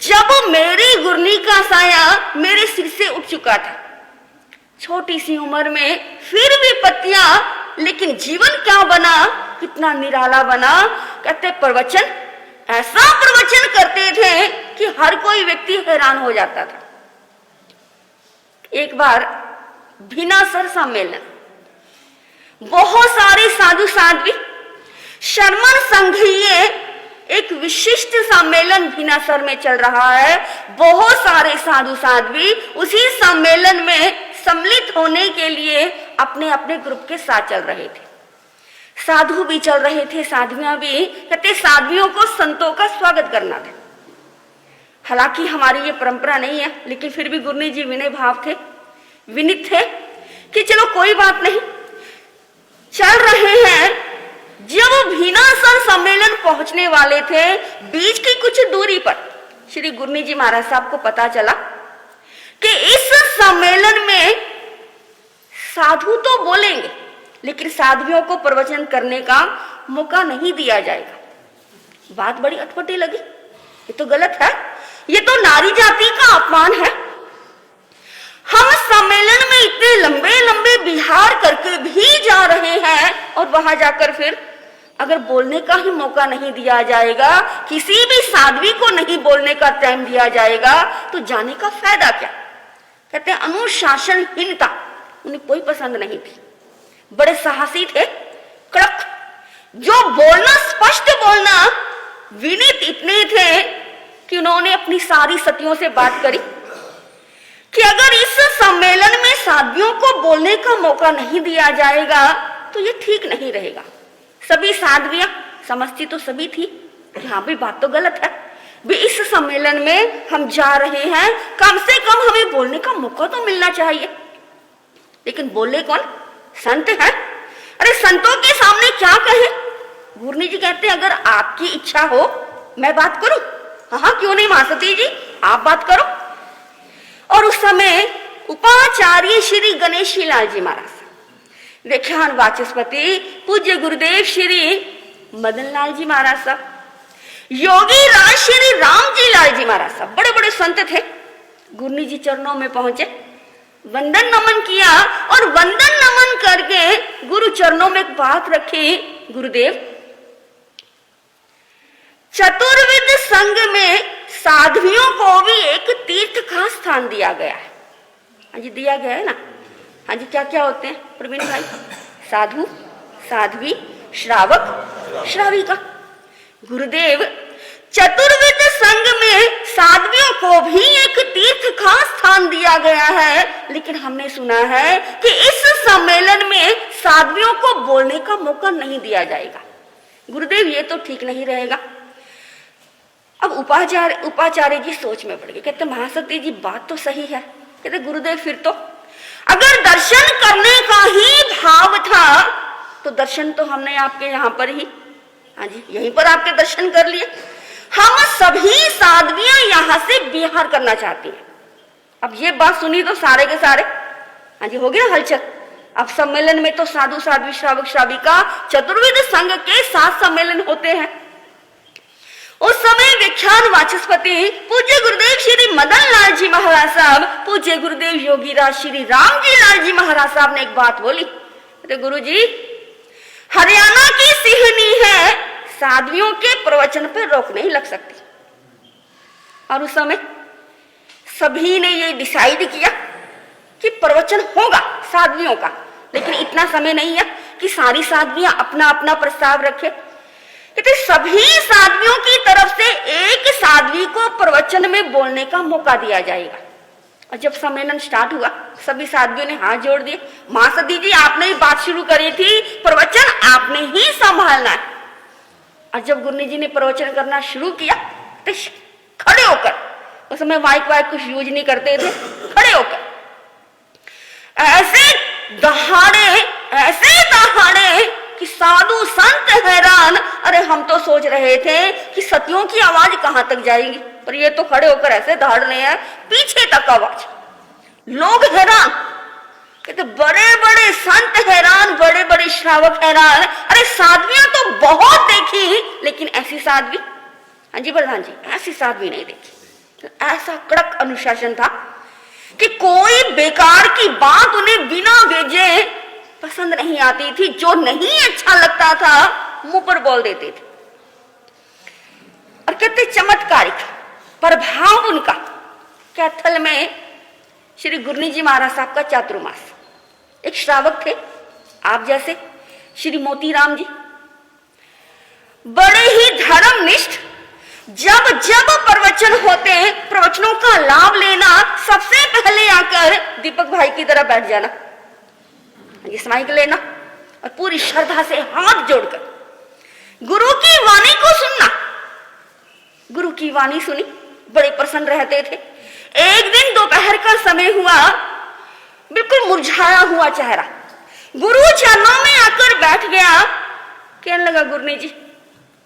जब मेरी गुरनी का साया मेरे सिर से उठ चुका था। छोटी सी उम्र में फिर विपत्तियां, लेकिन जीवन क्या बना, कितना निराला बना। कहते प्रवचन, ऐसा प्रवचन करते थे कि हर कोई व्यक्ति हैरान हो जाता था। एक बार भिनासर सम्मेलन, बहुत सारे साधु साध्वी, शर्मन संघीय एक विशिष्ट सम्मेलन भिनासर में चल रहा है। बहुत सारे साधु साध्वी उसी सम्मेलन में सम्मिलित होने के लिए अपने अपने ग्रुप के साथ चल रहे थे। साधु भी चल रहे थे, साध्वियां भी। कहते साध्वियों को संतों का स्वागत करना था। हालांकि हमारी ये परंपरा नहीं है, लेकिन फिर भी गुरनी जी विनय भाव थे, विनित थे कि चलो कोई बात नहीं, चल रहे हैं। जब भिनासर सम्मेलन पहुंचने वाले थे, बीच की कुछ दूरी पर श्री गुरनी जी महाराज साहब को पता चला कि इस सम्मेलन में साधु तो बोलेंगे, लेकिन साध्वियों को प्रवचन करने का मौका नहीं दिया जाएगा। बात बड़ी अटपटी लगी, ये तो गलत है, ये तो नारी जाति का अपमान है। हम सम्मेलन में इतने लंबे लंबे विहार करके भी जा रहे हैं और वहां जाकर फिर अगर बोलने का ही मौका नहीं दिया जाएगा, किसी भी साध्वी को नहीं बोलने का टाइम दिया जाएगा, तो जाने का फायदा क्या। कहते हैं अनुशासनहीनता उन्हें कोई पसंद नहीं थी। बड़े साहसी थे, कड़क, जो बोलना, स्पष्ट बोलना, विनीत इतने थे कि उन्होंने अपनी सारी सतियों से बात करी कि अगर इस सम्मेलन में साध्वियों को बोलने का मौका नहीं दिया जाएगा तो ये ठीक नहीं रहेगा। सभी साध्वियां समझती तो सभी थी कि हाँ भी बात तो गलत है, भी इस सम्मेलन में हम जा रहे हैं, कम से कम हमें बोलने का मौका तो मिलना चाहिए। लेकिन बोले कौन, संत है। अरे संतों के सामने क्या कहे। गुरनी जी कहते अगर आपकी इच्छा हो मैं बात करूं, हाँ क्यों नहीं महासती जी, आप बात करो। और उस समय उपाचार्य श्री गणेशी लाल जी महाराज, व्याख्यान वाचस्पति पूज्य गुरुदेव श्री मदन लाल जी महाराज साहब, योगी राज श्री राम जी लाल जी महाराज साहब, बड़े बड़े संत थे। गुरनी जी चरणों में पहुंचे, वंदन नमन किया और वंदन नमन करके गुरु चरणों में एक बात रखी, गुरुदेव चतुर्विध संघ में साध्वियों को भी एक तीर्थ का स्थान दिया गया है। हाँ जी दिया गया है ना। हाँ जी क्या क्या होते हैं प्रवीण भाई, साधु, साध्वी, श्रावक, श्राविका। गुरुदेव चतुर्विध संघ में साध्वियों को भी एक तीर्थ का स्थान दिया गया है, लेकिन हमने सुना है कि इस सम्मेलन में साध्वियों को बोलने का मौका नहीं दिया जाएगा। गुरुदेव ये तो ठीक नहीं रहेगा। अब उपाचार्य जी सोच में पड़ गए, कहते महासती जी बात तो सही है। कहते गुरुदेव फिर तो अगर दर्शन करने का ही भाव था तो दर्शन तो हमने आपके यहाँ पर ही, हाँ जी यहीं पर आपके दर्शन कर लिए। हम सभी साध्वियां यहाँ से विहार करना चाहती हैं। अब ये बात सुनी तो सारे के सारे, हाँ जी हो गया हलचल। अब सम्मेलन में तो साधु, साध्वी, श्रावक, श्राविका चतुर्विध संघ के 7 सम्मेलन होते हैं। उस समय व्याख्यान वाचस्पति पूज्य गुरुदेव श्री मदन लाल जी महाराज साहब, पूज्य गुरुदेव योगी राज श्री राम जी लाल जी महाराज साहब ने एक बात बोली, गुरु जी हरियाणा की सिंहनी है, साध्वियों के प्रवचन पर रोक नहीं लग सकती। और उस समय सभी ने ये डिसाइड किया कि प्रवचन होगा साध्वियों का, लेकिन इतना समय नहीं है कि सारी साध्वियां अपना अपना प्रस्ताव रखे। कहते सभी साध्वियों की तरफ से एक साध्वी को प्रवचन में बोलने का मौका दिया जाएगा। और जब सम्मेलन स्टार्ट हुआ सभी साध्वियों ने हाथ जोड़ दिए, मां सती जी आपने ही बात शुरू करी थी, प्रवचन आपने ही संभालना है। और जब गुरनी जी ने प्रवचन करना शुरू किया तो खड़े होकर, उस समय माइक वाइक कुछ यूज नहीं करते थे, खड़े होकर ऐसे दहाड़े कि साधु संत हैरान। अरे हम तो सोच रहे थे कि सतियों की आवाज कहां तक जाएगी, पर ये तो खड़े होकर ऐसे दहाड़ रहे हैं, पीछे तक आवाज। लोग हैरान, कहते बड़े बड़े संत हैरान, बड़े बड़े श्रावक हैरान। अरे साध्वियां तो बहुत देखी, लेकिन ऐसी साध्वी, हाँ जी प्रधान जी, ऐसी साध्वी नहीं देखी। ऐसा कड़क अनुशासन था कि कोई बेकार की बात उन्हें बिना भेजे पसंद नहीं आती थी। जो नहीं अच्छा लगता था मुंह पर बोल देते थे। और कहते चमत्कारिक प्रभाव उनका कैथल में श्री गुरनी जी महाराज साहब का चातुर्मास। एक श्रावक थे आप जैसे श्री मोतीराम जी, बड़े ही धर्मनिष्ठ। जब जब प्रवचन होते हैं, प्रवचनों का लाभ लेना, सबसे पहले आकर दीपक भाई की तरह बैठ जाना, इस माइक लेना और पूरी श्रद्धा से हाथ जोड़कर गुरु की वाणी को सुनना। गुरु की वाणी सुनी, बड़े प्रसन्न रहते थे। एक दिन दोपहर का समय हुआ, बिल्कुल मुरझाया हुआ चेहरा, गुरु चरणों में आकर बैठ गया। कहने लगा गुरनी जी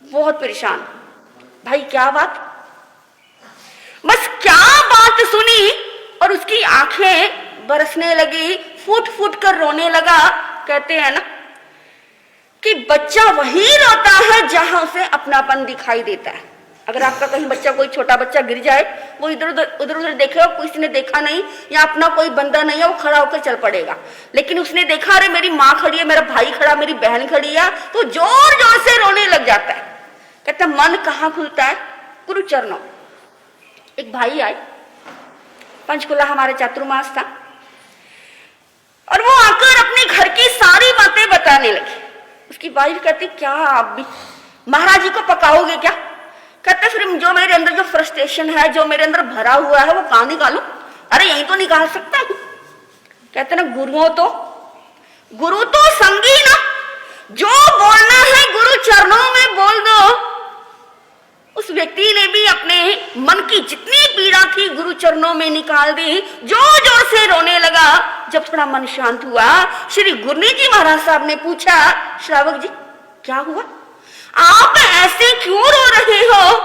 बहुत परेशान। भाई क्या बात? बस क्या बात सुनी और उसकी आंखें बरसने लगी, फूट फूट कर रोने लगा। कहते हैं ना कि बच्चा वही रोता है जहां उसे अपनापन दिखाई देता है। अगर आपका कहीं बच्चा, कोई छोटा बच्चा गिर जाए, वो इधर उधर देखेगा, किसी ने देखा नहीं या अपना कोई बंदा नहीं है, वो खड़ा होकर चल पड़ेगा। लेकिन उसने देखा अरे मेरी माँ खड़ी है, मेरा भाई खड़ा, मेरी बहन खड़ी है, तो जोर जोर से रोने लग जाता है। कहता मन कहाँ खुलता है? गुरु चरणों। एक भाई आए, पंचकुला हमारे चातुर्मास था, और वो आकर अपने घर की सारी बातें बताने लगे। उसकी वाइफ कहती क्या आप भी महाराज जी को पकाओगे क्या? कहते फिर जो मेरे अंदर जो फ्रस्ट्रेशन है, जो मेरे अंदर भरा हुआ है, वो कहां निकालूं? अरे यही तो निकाल सकता हूं। कहते ना गुरु तो संगी ना, जो बोलना है गुरु चरणों में बोल दो। उस व्यक्ति ने भी अपने मन की जितनी पीड़ा थी गुरु चरणों में निकाल दी, जोर जोर से रोने लगा। जब थोड़ा मन शांत हुआ, श्री गुरनी जी महाराज साहब ने पूछा श्रावक जी क्या हुआ, आप ऐसे क्यों रो रहे हो?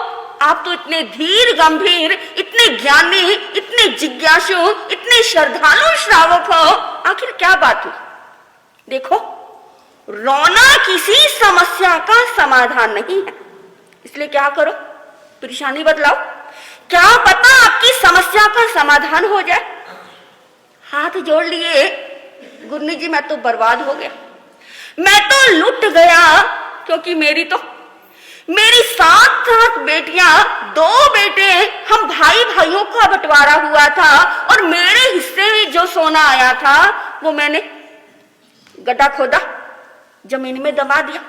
आप तो इतने धीर गंभीर, इतने ज्ञानी, इतने जिज्ञासु, इतने श्रद्धालु श्रावक हो, आखिर क्या बात हुई? देखो रोना किसी समस्या का समाधान नहीं है, इसलिए क्या करो, परेशानी बतलाओ, क्या पता आपकी समस्या का समाधान हो जाए। हाथ जोड़ लिए, गुरनी जी मैं तो बर्बाद हो गया, मैं तो लुट गया, क्योंकि मेरी 7 बेटियां, 2 बेटे, हम भाई भाइयों का बंटवारा हुआ था, और मेरे हिस्से में जो सोना आया था वो मैंने गड्ढा खोदा, जमीन में दबा दिया।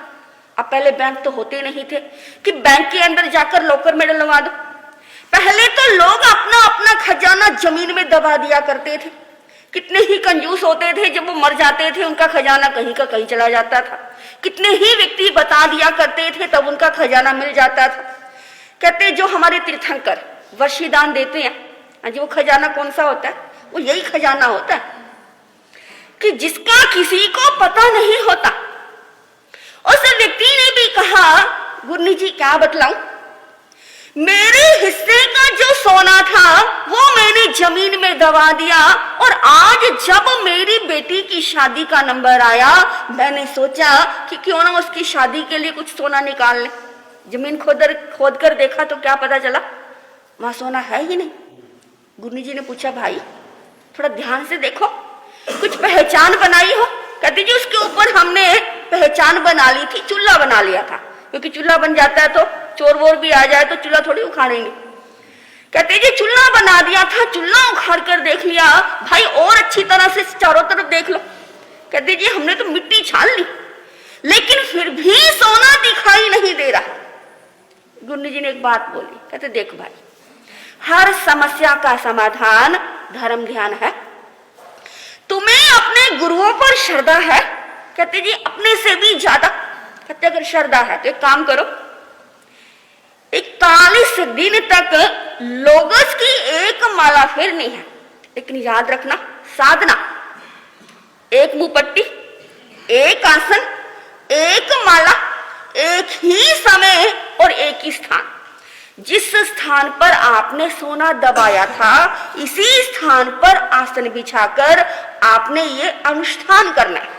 अब पहले बैंक तो होते नहीं थे कि बैंक के अंदर जाकर लॉकर में डलवा दो। पहले तो लोग अपना अपना खजाना जमीन में दबा दिया करते थे। कितने ही कंजूस होते थे, जब वो मर जाते थे उनका खजाना कहीं का कहीं चला जाता था। कितने ही व्यक्ति बता दिया करते थे, तब उनका खजाना मिल जाता था। कहते जो हमारे तीर्थंकर वर्षीदान देते हैं, जो खजाना कौन सा होता है, वो यही खजाना होता है कि जिसका किसी को पता नहीं होता। उस व्यक्ति ने भी कहा गुरनी जी क्या बतलाऊं, मेरे हिस्से का जो सोना था वो मैंने जमीन में दबा दिया, और आज जब मेरी बेटी की शादी का नंबर आया, मैंने सोचा कि क्यों ना उसकी शादी के लिए कुछ सोना निकाल ले। जमीन खोद कर देखा तो क्या पता चला, वहां सोना है ही नहीं। गुरनी जी ने पूछा भाई थोड़ा ध्यान से देखो, कुछ पहचान बनाई हो? कहती जी उसके ऊपर हमने पहचान बना ली थी, चूल्हा बना लिया था, क्योंकि चूल्हा बन जाता है तो चोर वोर भी आ जाए तो चूल्हा थोड़ी उखाड़ेंगे। कहते जी चूल्हा बना दिया था, चूल्हा उखाड़ कर देख लिया। भाई और अच्छी तरह से चारों तरफ देख लो। कहते जी हमने तो मिट्टी छान ली, लेकिन फिर भी सोना दिखाई नहीं दे रहा। गुरनी जी ने एक बात बोली, कहते देख भाई, हर समस्या का समाधान धर्म ध्यान है। तुम्हें अपने गुरुओं पर श्रद्धा है? कहते जी अपने से भी ज्यादा। कहते अगर श्रद्धा है तो एक काम करो, 41 दिन तक लोगस की एक माला फेरनी है। लेकिन याद रखना साधना, एक मुंह पट्टी, एक आसन, एक माला, एक ही समय और एक ही स्थान। जिस स्थान पर आपने सोना दबाया था इसी स्थान पर आसन बिछाकर आपने ये अनुष्ठान करना है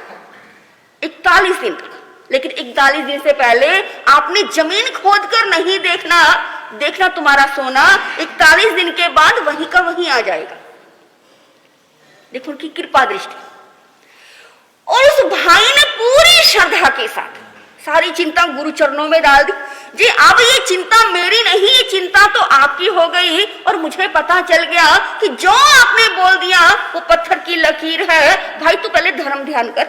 41 दिन तक। लेकिन 41 दिन से पहले आपने जमीन खोदकर नहीं देखना तुम्हारा सोना 41 दिन के बाद वहीं का वहीं आ जाएगा। देखो उनकी कृपा दृष्टि। और उस भाई ने पूरी श्रद्धा के साथ सारी चिंता गुरु चरणों में डाल दी। जी अब ये चिंता मेरी नहीं, ये चिंता तो आपकी हो गई। और मुझे पता चल गया कि जो आपने बोल दिया वो पत्थर की लकीर है। भाई तू पहले धर्म ध्यान कर।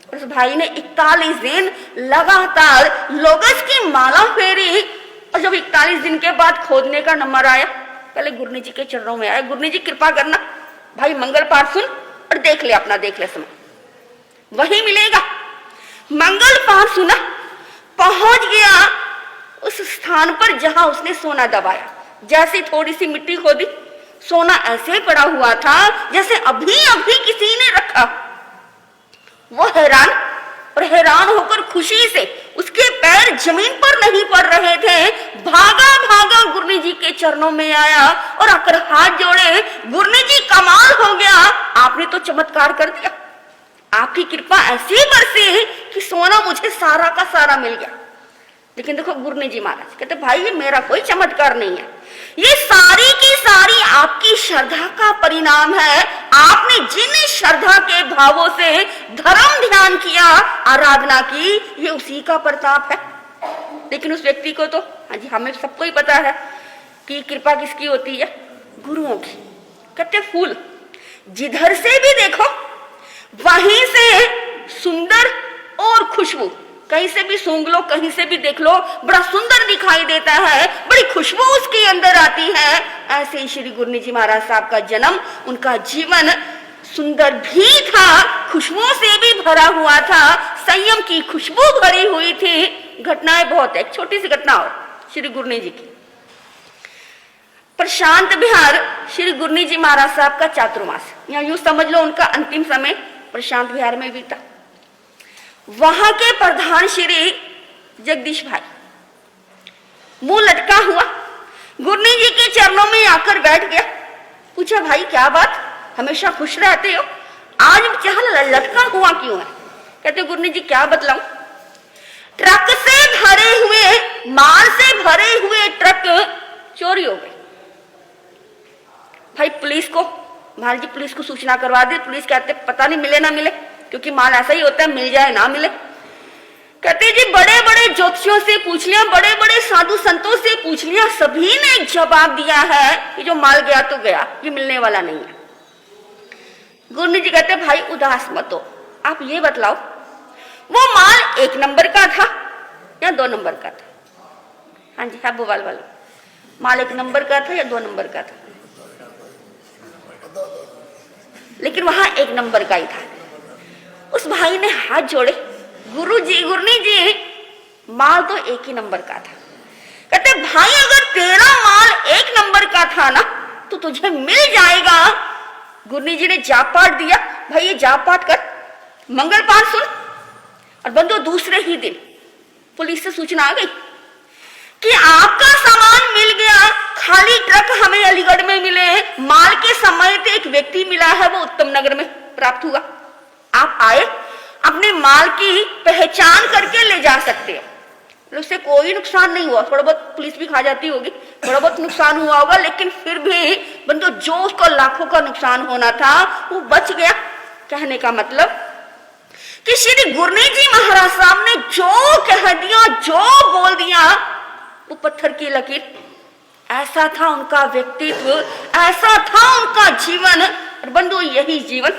उस भाई ने 41 दिन लगातार लोगस की माला फेरी। और जब 41 दिन के बाद खोदने का नंबर आया, पहले गुरनी जी के चरणों में आया, गुरनी जी कृपा करना, भाई मंगल पाठ सुन और देख ले समय वही मिलेगा। मंगल पाठ सुना, पहुंच गया उस स्थान पर जहां उसने सोना दबाया। जैसे थोड़ी सी मिट्टी खोदी, सोना ऐसे पड़ा हुआ था जैसे अभी अभी किसी ने रखा। वो हैरान होकर खुशी से, उसके पैर जमीन पर नहीं पड़ रहे थे, भागा गुरनी जी के चरणों में आया और आकर हाथ जोड़े, गुरनी जी कमाल हो गया, आपने तो चमत्कार कर दिया। आपकी कृपा ऐसी बरसी कि सोना मुझे सारा का सारा मिल गया। लेकिन देखो गुरनी जी महाराज कहते भाई ये मेरा कोई चमत्कार नहीं है, ये सारी की सारी आपकी श्रद्धा का परिणाम है। आपने जिन श्रद्धा के भावों से धर्म ध्यान किया, आराधना की, ये उसी का प्रताप है। लेकिन उस व्यक्ति को तो हाँ जी हमें सबको ही पता है कि कृपा किसकी होती है, गुरुओं की। कहते फूल जिधर से भी देखो वहीं से सुंदर और खुशबू, कहीं से भी सूंघ लो, कहीं से भी देख लो, बड़ा सुंदर दिखाई देता है, बड़ी खुशबू उसके अंदर आती है। ऐसे ही श्री गुरनी जी महाराज साहब का जन्म, उनका जीवन सुंदर भी था, खुशबू से भी भरा हुआ था, संयम की खुशबू भरी हुई थी। घटनाएं बहुत है, एक छोटी सी घटना और श्री गुरनी जी की। प्रशांत विहार श्री गुरनी जी महाराज साहब का चातुर्मास, या यूं समझ लो उनका अंतिम समय प्रशांत विहार में बीता। वहां के प्रधान श्री जगदीश भाई मुंह लटका हुआ गुरनी जी के चरणों में आकर बैठ गया। पूछा भाई क्या बात, हमेशा खुश रहते हो, आज चहल लटका हुआ क्यों है? कहते गुरनी जी क्या बतलाऊं, ट्रक से भरे हुए, माल से भरे हुए ट्रक चोरी हो गए। भाई पुलिस को, महाराज जी पुलिस को सूचना करवा दे। पुलिस कहते पता नहीं मिले ना मिले, क्योंकि माल ऐसा ही होता है, मिल जाए ना मिले। कहते जी बड़े बड़े ज्योतिषियों से पूछ लिया, बड़े बड़े साधु संतों से पूछ लिया, सभी ने एक जवाब दिया है कि जो माल गया तो गया, ये मिलने वाला नहीं है। गुरनी जी कहते भाई उदास मत हो, आप ये बतलाओ वो माल 1 नंबर का था या 2 नंबर का था? हाँ जी है बोवाल वाला, माल 1 नंबर का था या 2 नंबर का था? लेकिन वहां 1 नंबर का ही था। उस भाई ने हाथ जोड़े, गुरनी जी माल तो 1 ही नंबर का था। कहते भाई अगर तेरा माल 1 नंबर का था ना तो तुझे मिल जाएगा। गुरनी जी ने जाप पाठ दिया, भाई ये जाप पाठ कर, मंगल पाठ सुन। और बंदो दूसरे ही दिन पुलिस से सूचना आ गई कि आपका सामान मिल गया, खाली ट्रक हमें अलीगढ़ में मिले, माल के समय पे एक व्यक्ति मिला है, वो उत्तम नगर में प्राप्त हुआ। आप आए, अपने माल की पहचान करके ले जा सकते हो, उससे कोई नुकसान नहीं हुआ। थोड़ा बहुत पुलिस भी खा जाती होगी, थोड़ा बहुत नुकसान हुआ होगा, लेकिन फिर भी बंदो जो उसको लाखों का नुकसान होना था वो बच गया। कहने का मतलब कि श्री गुरनी जी महाराज साहब ने जो कह दिया, जो बोल दिया, वो पत्थर की लकीर। ऐसा था उनका व्यक्तित्व, ऐसा था उनका जीवन। और बंधु यही जीवन,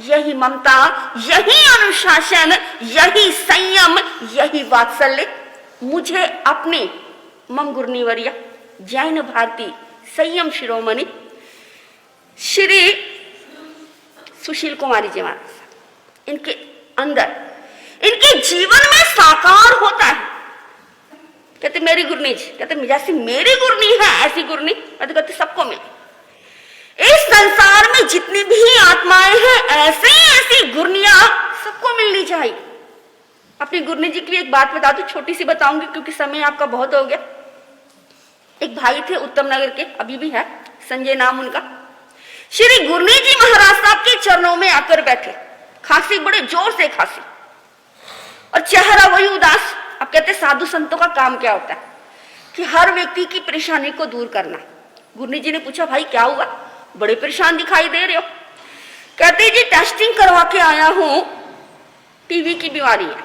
यही ममता, यही अनुशासन, यही संयम, यही वात्सल्य मुझे अपने मम गुरनीवर्या जैन भारती संयम शिरोमणि श्री सुशील कुमारी जी महाराज, इनके अंदर, इनके जीवन में साकार होता है। कहते मेरी गुरनी जी, कहते जैसी मेरी गुरनी है ऐसी गुरनी कहते सबको मिले। इस संसार में जितनी भी आत्माएं हैं ऐसे ही ऐसी गुरनियां सबको मिलनी चाहिए। अपनी गुरनी जी के लिए एक बात बता दूं, छोटी सी बताऊंगी क्योंकि समय आपका बहुत हो गया। एक भाई थे उत्तम नगर के, अभी भी है, संजय नाम उनका। श्री गुरनी जी महाराज साहब के चरणों में आकर बैठे, खांसी, बड़े जोर से खांसी और चेहरा वही उदास। अब कहते साधु संतों का काम क्या होता है कि हर व्यक्ति की परेशानी को दूर करना। गुरनी जी ने पूछा भाई क्या हुआ, बड़े परेशान दिखाई दे रहे हो। कहते जी टेस्टिंग करवा के आया हूं, टीबी की बीमारी है,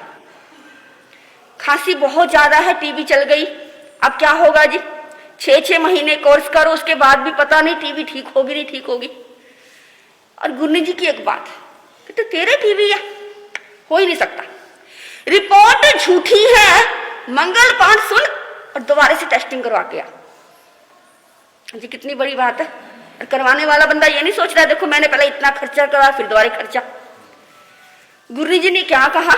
खांसी बहुत ज्यादा है, टीबी चल गई, अब क्या होगा जी? 6-6 महीने कोर्स करो, उसके बाद भी पता नहीं टीबी ठीक होगी नहीं ठीक होगी। और गुरनी जी की एक बात, कहते तेरे टीबी है, हो ही नहीं सकता, रिपोर्ट झूठी है, मंगल पाठ सुन और दोबारा से टेस्टिंग करवा के आ। जी कितनी बड़ी बात है। और करवाने वाला बंदा ये नहीं सोच रहा देखो मैंने पहले इतना खर्चा करा फिर दोबारा खर्चा। गुरनी जी ने क्या कहा,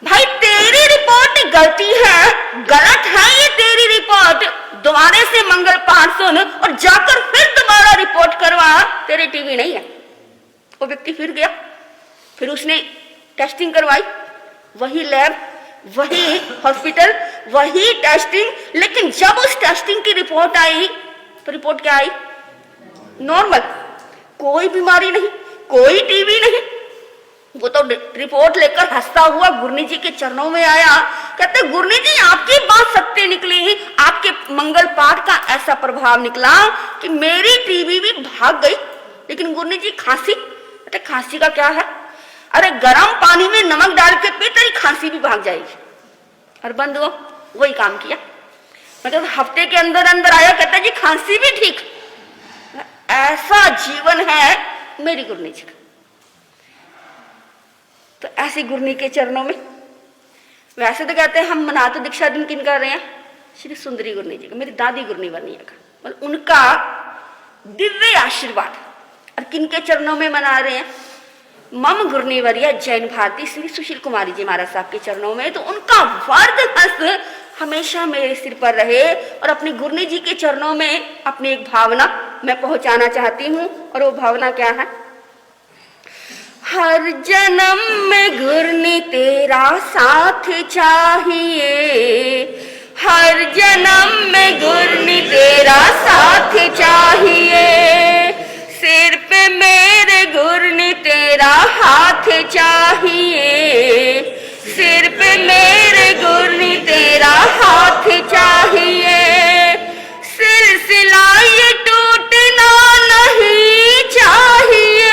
भाई तेरी रिपोर्ट गलती है, गलत है ये तेरी रिपोर्ट, दोबारा से मंगल पाठ सुन और जाकर फिर दोबारा रिपोर्ट करवा, तेरे टीबी नहीं है। वो व्यक्ति फिर गया, फिर उसने टेस्टिंग करवाई, वही लैब, वही हॉस्पिटल, वही टेस्टिंग, लेकिन जब उस टेस्टिंग की रिपोर्ट आई तो रिपोर्ट क्या आई? नॉर्मल, कोई बीमारी नहीं, कोई टीबी नहीं। वो तो रिपोर्ट लेकर हंसता हुआ गुरनी जी के चरणों में आया, कहते गुरनी जी आपकी बात सत्य निकली, आपके मंगल पाठ का ऐसा प्रभाव निकला कि मेरी टीबी भी भाग गई। लेकिन गुरनी जी खांसी, कहते खांसी का क्या है, अरे गर्म पानी में नमक डाल के पी, तेरी खांसी भी भाग जाएगी। और बंद हुआ, वही काम किया, मतलब हफ्ते के अंदर अंदर आया, कहता जी खांसी भी ठीक। ऐसा जीवन है मेरी गुरनी जी का। तो ऐसी गुरनी के चरणों में, वैसे तो कहते हैं हम मना तो दीक्षा दिन किन कर रहे हैं, श्री सुंदरी गुरनी जी का, मेरी दादी गुरनी बनी का, मतलब उनका दिव्य आशीर्वाद। और किन के चरणों में मना रहे हैं? मम गुरनी वरिया जैन भारती श्री सुशील कुमारी जी महाराज साहब के चरणों में। तो उनका वरद हस्त हमेशा मेरे सिर पर रहे। और अपनी गुरनी जी के चरणों में अपनी एक भावना मैं पहुंचाना चाहती हूं, और वो भावना क्या है? हर जन्म में गुरनी तेरा साथ चाहिए, हर जन्म में गुरनी तेरा साथ चाहिए, सिर पे मेरे गुरनी तेरा हाथ चाहिए, सिर पे मेरे गुरनी तेरा हाथ चाहिए, सिलसिला ये टूटना नहीं चाहिए,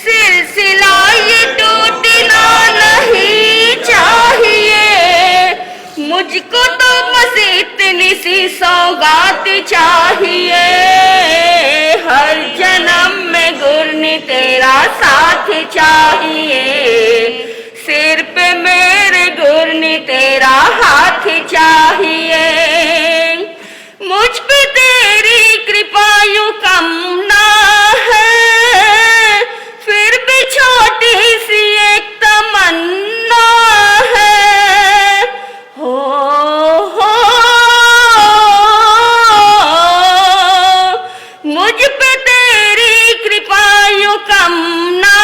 सिलसिला ये टूटना नहीं चाहिए, मुझको तो बस इतनी सी सौगात चाहिए, हर जन्म में गुरनी तेरा साथ चाहिए, सिर पे मेरे गुरनी तेरा हाथ चाहिए, मुझ पे तेरी कृपा यूं कम ना है, फिर भी छोटी सी एक तमन्ना है, हो मुझ पे तेरी कृपा यूं कम ना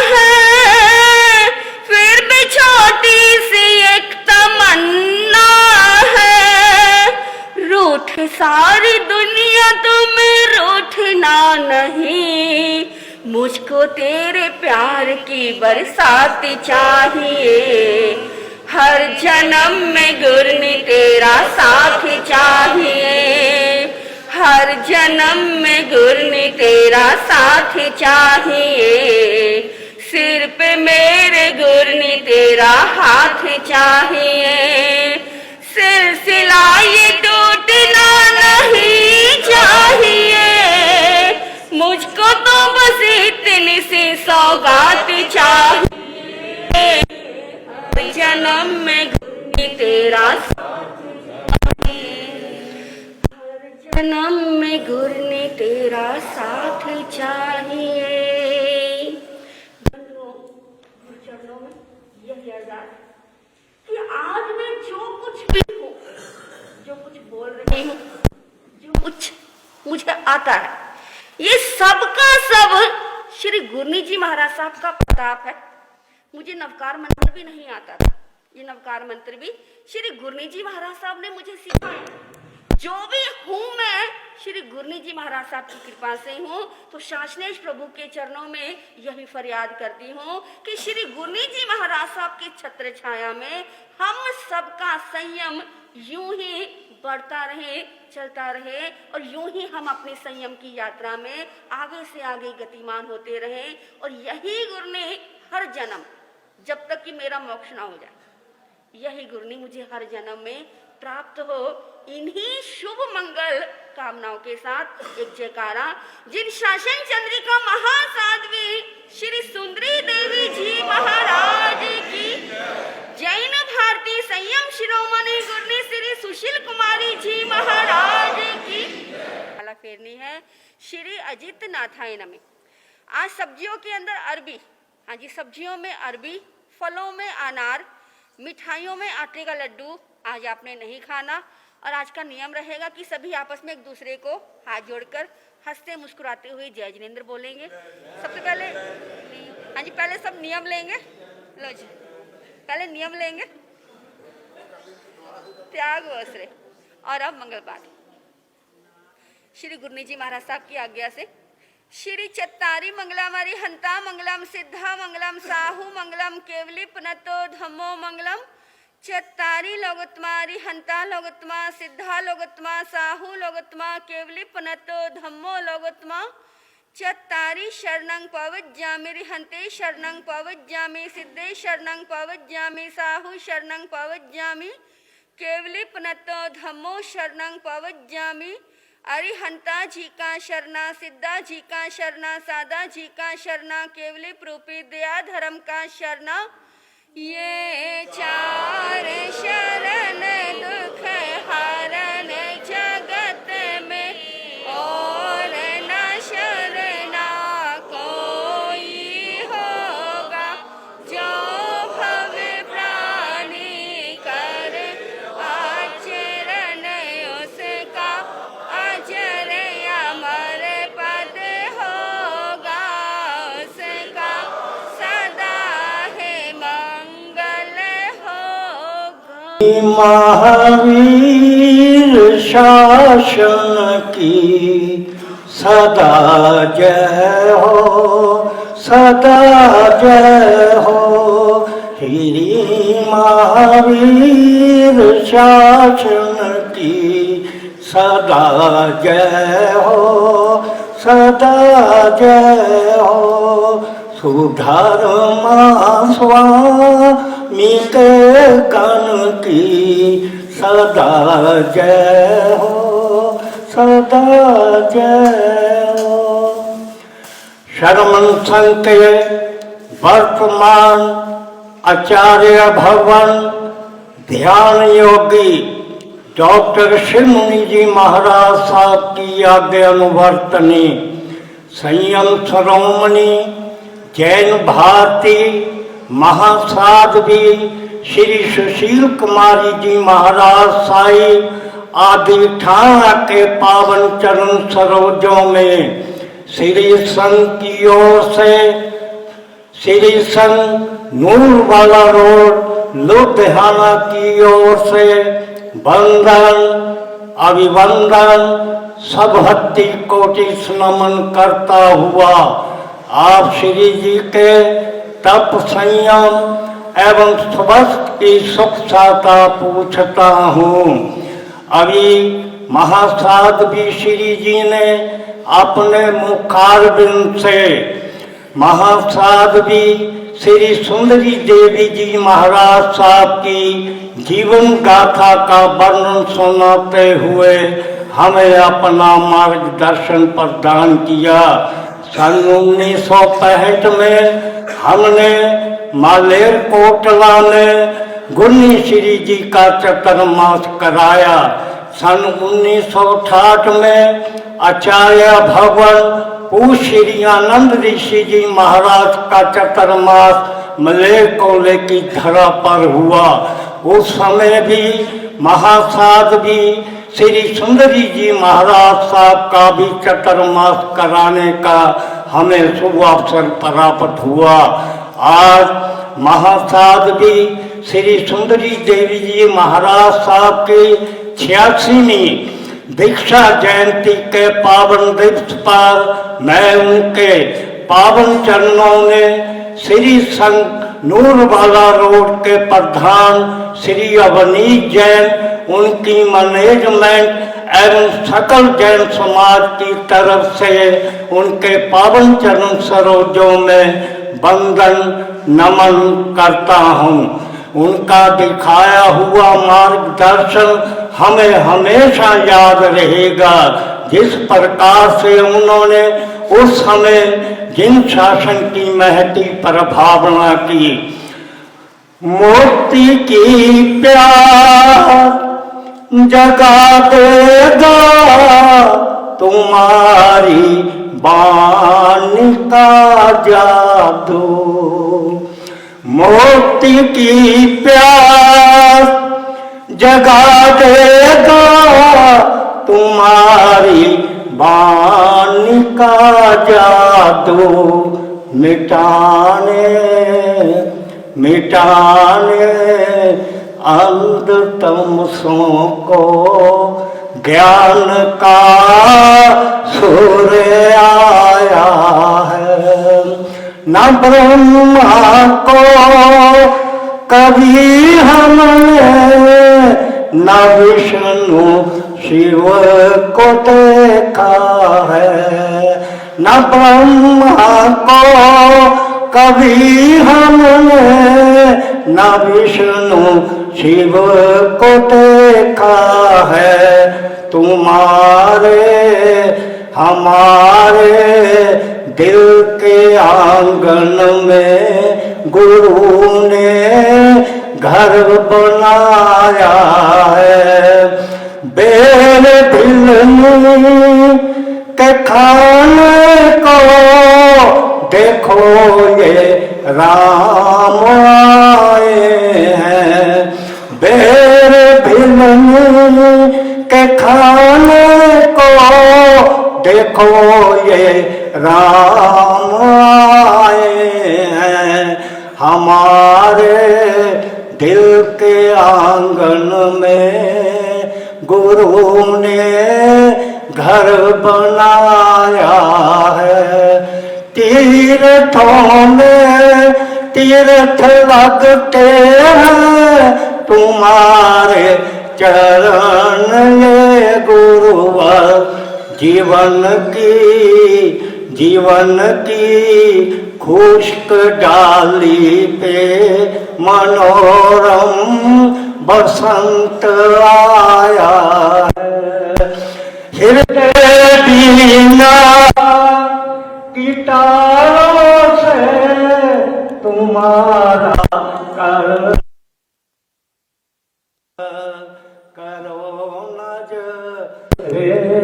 है, फिर भी छोटी सी एक तमन्ना है, रूठ सारी दुनिया तुम्हें रूठना नहीं, मुझको तेरे प्यार की बरसात चाहिए, हर जन्म में गुरनी तेरा साथ चाहिए, हर जन्म में गुरनी तेरा साथ चाहिए, सिर पे मेरे गुरनी तेरा हाथ चाहिए, सिलसिला ये टूटना नहीं चाहिए, मुझको तो बस इतनी सी सौगात चाहिए, हर जन्म में गुरनी तेरा साथ चाहिए, हर जन्म में गुरने तेरा साथ चाहिए। गुरुचरणों में यही अरदास कि आज मैं जो कुछ भी हूँ, जो कुछ बोल रही हूँ, जो कुछ मुझे आता है, ये सब का सब श्री गुरनी जी महाराज साहब का प्रताप है। मुझे नवकार मंत्र भी नहीं आता था, ये नवकार मंत्र भी श्री गुरनी जी महाराज साहब ने मुझे सिखाया। जो भी हूं मैं श्री गुरनी जी महाराज साहब की कृपा से हूँ। तो शासनेश प्रभु के चरणों में यही फरियाद करती हूँ कि श्री गुरनी जी महाराज साहब की छत्र छाया में हम सबका संयम यूं ही बढ़ता रहे, चलता रहे, और यूं ही हम अपने संयम की यात्रा में आगे से आगे गतिमान होते रहे। और यही गुरनी हर जन्म, जब तक कि मेरा मोक्ष ना हो जाए, यही गुरनी मुझे हर जन्म में प्राप्त हो। इन्हीं शुभ मंगल कामनाओं के साथ एक जयकारा जिन शासन चंद्रिका महासाध्वी श्री सुंदरी देवी जी महाराज की, जैन भारती संयम शिरोमणि गुरनी श्री सुशील कुमारी जी महाराज की माला फेरनी है। श्री अजित नाथाय नमः। आज सब्जियों के अंदर अरबी, हाँ जी, सब्जियों में अरबी, फलों में अनार, मिठाइयों में आटे का लड्डू आज आपने नहीं खाना। और आज का नियम रहेगा कि सभी आपस में एक दूसरे को हाथ जोड़कर हंसते मुस्कुराते हुए जय जिनेंद्र बोलेंगे। सबसे पहले, हाँ जी, पहले सब नियम लेंगे। लो जी, पहले नियम लेंगे, त्याग वस्त्र, और अब मंगल पाठ। श्री गुरनी जी महाराज साहब की आज्ञा से श्री चत्तारी मंगलामारी हंता मंगलम सिद्धा मंगलम साहू मंगलम केवली पुनतो धम्मो मंगलम। चत्तारी लोगोत्तमारी हंता लोगोत्तमा सिद्धा लोगोत्तमा साहू लोगोत्तमा केवली पुनतो धम्मो लोगोत्तमा। चत्तारी शरणं पवज्जामि हंते शरणं पवज्जामि सिद्धे शरणं पवज्जामि साहू शरणं पवज्जामि केवली पुनतो धम्मो शरणं पवज्जामि। अरिहंता जी का शरणा सिद्धा जी का शरणा सादा जी का शरणा केवली प्रूपी दया धर्म का शरणा। ये चार शरण दुख हरण जगत में और न शरणा कोई होगा। जो भव प्राणी कर आचरण उसका अजर अमर पद होगा। उसका सदा है मंगल होगा। महावीर शासन की सदा जय हो, सदा जय हो। श्री महावीर शासन की सदा जय हो, सदा जय हो। सुधर्मा स्वामी के गण की सदा जय हो, सदा जय हो। शर्मन संघ के वर्तमान आचार्य भवन ध्यान योगी डॉक्टर शिवमुनि जी महाराज साहब की आज्ञा अनुवर्तनी संयम शिरोमणि जैन भारती महासाध्वी श्री सुशील कुमारी जी महाराज साई आदि ठाणा के पावन चरण सरोजों में श्री संघ की ओर से श्री संघ नूर वाला रोड लुधियाना की ओर से वंदन अभिवंदन सब हत्ती कोटि नमन करता हुआ आप श्री जी के तप संयम एवं स्वस्थ की सुखता पूछता हूँ। अभी महासाध्वी श्री जी ने अपने मुखारबिंद से महासाध्वी श्री सुंदरी देवी जी महाराज साहब की जीवन गाथा का वर्णन सुनाते हुए हमें अपना मार्गदर्शन प्रदान किया। सन 1965 में हमने मालेरकोटला में गुरनी श्री जी का चतुर्मास कराया। सन 1968 में आचार्य भगवान पूज्य श्री आनंद ऋषि जी महाराज का चतुर्मास मलय कोले की धरा पर हुआ। उस समय भी महासाध्वी श्री सुंदरी जी महाराज साहब का भी चतुर्मास कराने का हमें शुभ अवसर प्राप्त हुआ। आज महासाध्वी श्री सुंदरी देवी जी महाराज साहब की 86वीं दीक्षा जयंती के पावन दिवस पर मैं उनके पावन चरणों में श्री संघ नूरवाला रोड के प्रधान श्री अवनीत जैन, उनकी मैनेजमेंट एवं सकल जैन समाज की तरफ से उनके पावन चरण सरोजों में वंदन नमन करता हूँ। उनका दिखाया हुआ मार्गदर्शन हमें हमेशा याद रहेगा। जिस प्रकार से उन्होंने उस समय जिन शासन की महती प्रभावना की, मुक्ति की प्यास जगा देगा तुम्हारी बानी का जादू, मुक्ति की प्यास जगा देगा तुम्हारी बानी का जादू, मिटाने अंधतमसों को ज्ञान का सूर्य आया है। न ब्रह्मा को कभी हमने न विष्णु शिव को देखा है, न ब्रह्मा को कभी हमने न विष्णु शिव को देखा है। तुम्हारे हमारे दिल के आंगन में गुरु ने घर बनाया है। बेर दिल के खाने को देखो ये राम आए हैं। बेर भिलनी के खाने को देखो ये राम आए हैं। हमारे दिल के आंगन में गुरु ने घर बनाया है। तीर्थों में तीर्थ लगते हैं तुम्हारे चरण ये गुरुवर। जीवन की खुश्क डाली पे मनोरम बसंत आया है। हृदय बीना गिटारों से तुम्हारा करो नजरे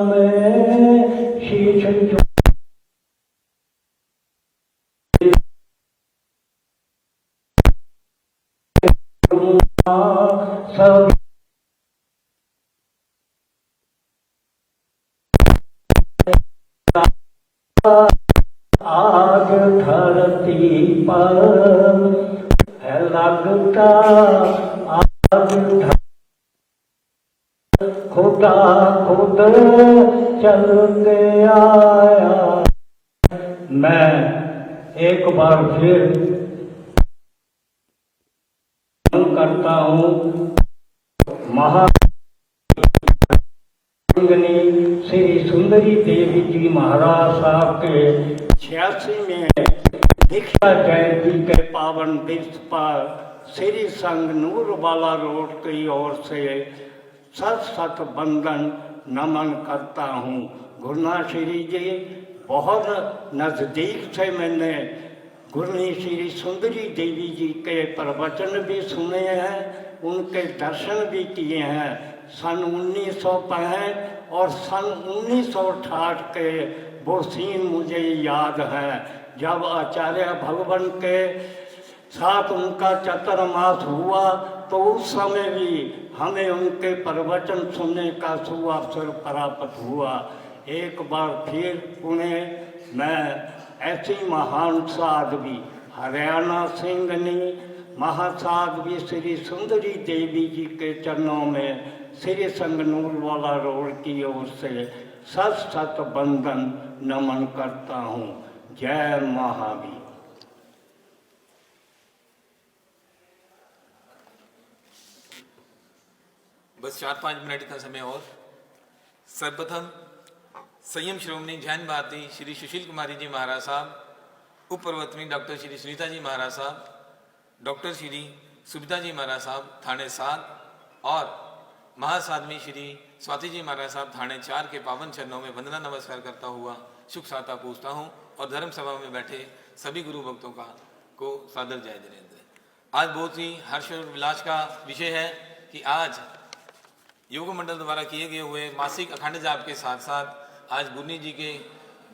में शीश सब आज धरती पर है लगता आज खुदा खुद चल के आया। मैं एक बार फिर करता हूँ श्री सुंदरी देवी जी महाराज साहब के 86वें दीक्षा जयंती के पावन दिवस पर श्री संघ नूरवाला रोड की ओर से सत वंदन नमन करता हूँ। गुरुनाथ श्री जी बहुत नज़दीक से मैंने गुरनी श्री सुंदरी देवी जी के प्रवचन भी सुने हैं, उनके दर्शन भी किए हैं। सन 1965 और सन 1968 के वो सीन मुझे याद है, जब आचार्य भगवान के साथ उनका चतुर्मास हुआ तो उस समय भी हमें उनके प्रवचन सुनने का सुअवसर प्राप्त हुआ। एक बार फिर पुणे में ऐसी महान साध्वी हरियाणा सिंगनी महासाध्वी श्री सुंदरी देवी जी के चरणों में श्री संगनूर वाला रोड की ओर से सत सत बंदन नमन करता हूँ। जय महावीर। बस 4-5 मिनट का समय और। सर्वप्रथम संयम श्रोमणी जैन भारती श्री सुशील कुमारी जी महाराज साहब, उप प्रवर्तनी डॉक्टर श्री सुनीता जी महाराज साहब, डॉक्टर श्री सुविधा जी महाराज साहब थाने 7 और महासाध्वी श्री स्वाति जी महाराज साहब थाने 4 के पावन चरणों में वंदना नमस्कार करता हुआ सुख साता पूछता हूँ और धर्म सभा में बैठे सभी गुरु भक्तों को सादर जय जिनेंद्र। आज बहुत ही हर्ष और विलास का विषय है कि आज योग मंडल द्वारा किए गए हुए मासिक अखंड जाप के साथ साथ आज गुरनी जी के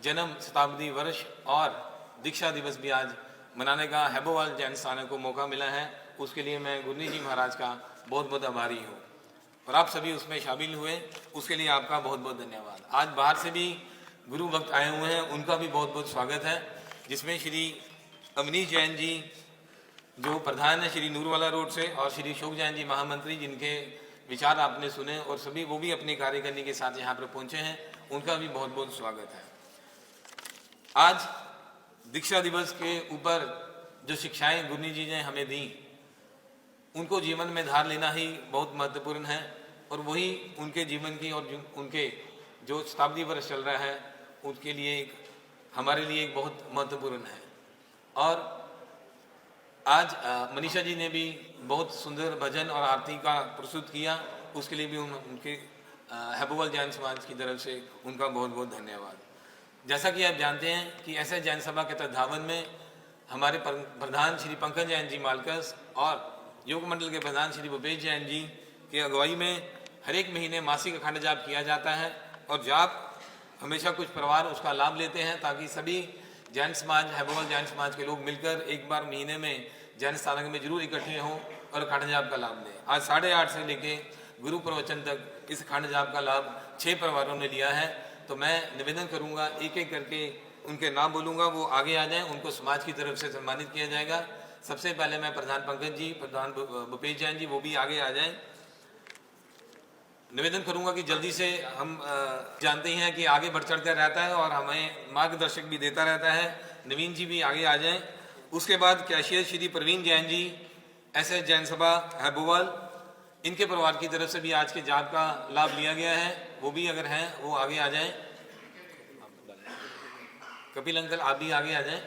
जन्म शताब्दी वर्ष और दीक्षा दिवस भी आज मनाने का हैबोवाल जैन स्थान को मौका मिला है। उसके लिए मैं गुरनी जी महाराज का बहुत बहुत आभारी हूँ और आप सभी उसमें शामिल हुए, उसके लिए आपका बहुत बहुत धन्यवाद। आज बाहर से भी गुरु भक्त आए हुए हैं, उनका भी बहुत बहुत स्वागत है, जिसमें श्री अवनीश जैन जी जो प्रधान है श्री नूरवाला रोड से और श्री अशोक जैन जी महामंत्री, जिनके विचार आपने सुने और सभी वो भी अपने कार्य करने के साथ यहाँ पर पहुँचे हैं, उनका भी बहुत बहुत स्वागत है। आज दीक्षा दिवस के ऊपर जो शिक्षाएं गुरनी जी ने हमें दी, उनको जीवन में धार लेना ही बहुत महत्वपूर्ण है और वही उनके जीवन की और उनके जो शताब्दी वर्ष चल रहा है उनके लिए हमारे लिए एक बहुत महत्वपूर्ण है। और आज मनीषा जी ने भी बहुत सुंदर भजन और आरती का प्रस्तुत किया, उसके लिए भी उनके हैबोवाल जैन समाज की तरफ से उनका बहुत बहुत धन्यवाद। जैसा कि आप जानते हैं कि ऐसे जैन सभा के तत्वावधान में हमारे प्रधान श्री पंकज जैन जी मालकस और योग मंडल के प्रधान श्री भूपेश जैन जी की अगुवाई में हर एक महीने मासिक अखंड जाप किया जाता है और जाप हमेशा कुछ परिवार उसका लाभ लेते हैं ताकि सभी जैन समाज हैबोवाल जैन समाज के लोग मिलकर एक बार महीने में जैन स्थानक में जरूर इकट्ठे हों और अखंड जाप का लाभ लें। आज 8:30 से लेके गुरु प्रवचन तक इस अखंड जाप का लाभ 6 परिवारों ने लिया है। तो मैं निवेदन करूंगा, एक एक करके उनके नाम बोलूंगा, वो आगे आ जाएं, उनको समाज की तरफ से सम्मानित किया जाएगा। सबसे पहले मैं प्रधान पंकज जी, प्रधान भूपेश जैन जी, वो भी आगे आ जाएं। निवेदन करूंगा कि जल्दी से हम जानते ही हैं कि आगे बढ़ चढ़कर रहता है और हमें मार्गदर्शक भी देता रहता है। नवीन जी भी आगे आ जाएं। उसके बाद कैशियर श्री प्रवीण जैन जी, ऐसे जैन सभा हैबोवाल, इनके परिवार की तरफ से भी आज के जाप का लाभ लिया गया है, वो भी अगर हैं वो आगे आ जाएं। कपिल अंकल आप भी आगे आ जाएं।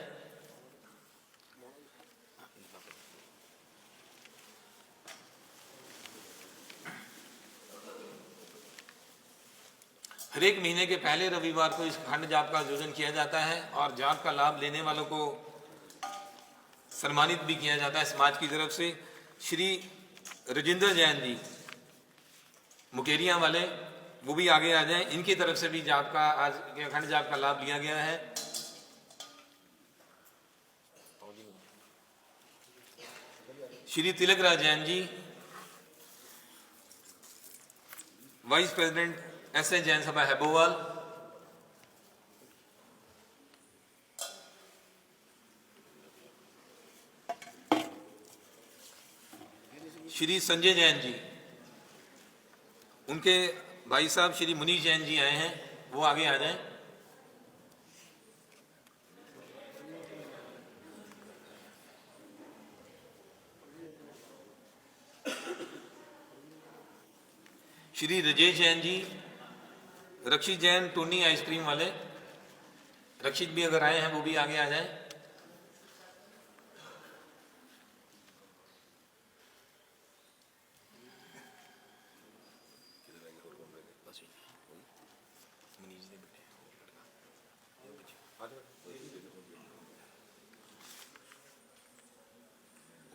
हर एक महीने के पहले रविवार को इस अखंड जाप का आयोजन किया जाता है और जाप का लाभ लेने वालों को सम्मानित भी किया जाता है समाज की तरफ से। श्री राजेंद्र जैन जी मुकेरिया वाले, वो भी आगे आ जाएं। इनकी तरफ से भी जाप का आज के अखंड जाप का लाभ लिया गया है। श्री तिलक राज जैन जी, वाइस प्रेसिडेंट ऐसे जैन सभा हैबोवाल। श्री संजय जैन जी, उनके भाई साहब श्री मुनीष जैन जी आए हैं, वो आगे आ जाएं। श्री राजेश जैन जी, रक्षित जैन टोनी आइसक्रीम वाले, रक्षित भी अगर आए हैं वो भी आगे आ जाएं।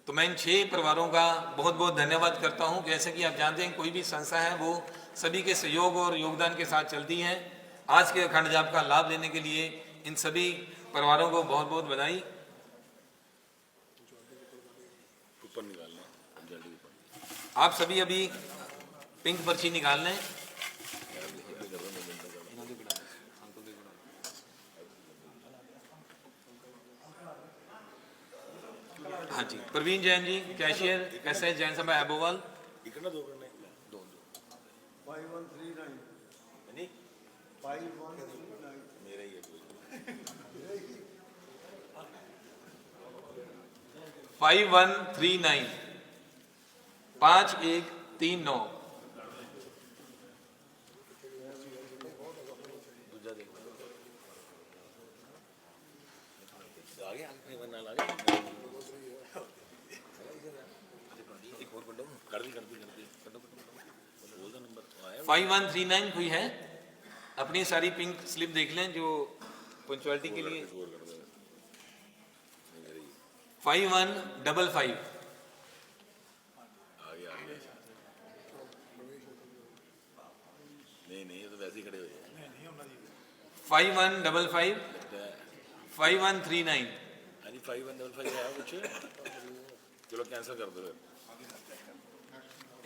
तो मैं इन 6 परिवारों का बहुत बहुत धन्यवाद करता हूं। जैसे कि आप जानते हैं कोई भी संस्था है वो सभी के सहयोग और योगदान के साथ चलती है। आज के अखंड जाप का लाभ लेने के लिए इन सभी परिवारों को बहुत बहुत बधाई। आप सभी अभी पिंक पर्ची निकाल लें। हाँ जी, प्रवीण जैन जी, कैशियर, कैसे जैन सभा एबोवाल। 5139 5139। फाइव 5139 कोई है? अपनी सारी पिंक स्लिप देख लें जो पंचुअलिटी के लिए। 5155 नहीं ये तो वैसे ही खड़े हुए हैं। 5155 5139। हाँ जी 5155 है कुछ। चलो कैंसिल कर दो।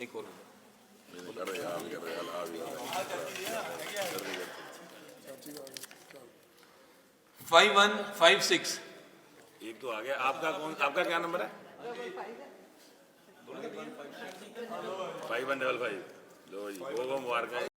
एक और 5156। एक तो आ गया। आपका कौन, आपका क्या नंबर है? 5155। लो जी, वो मुबारक है।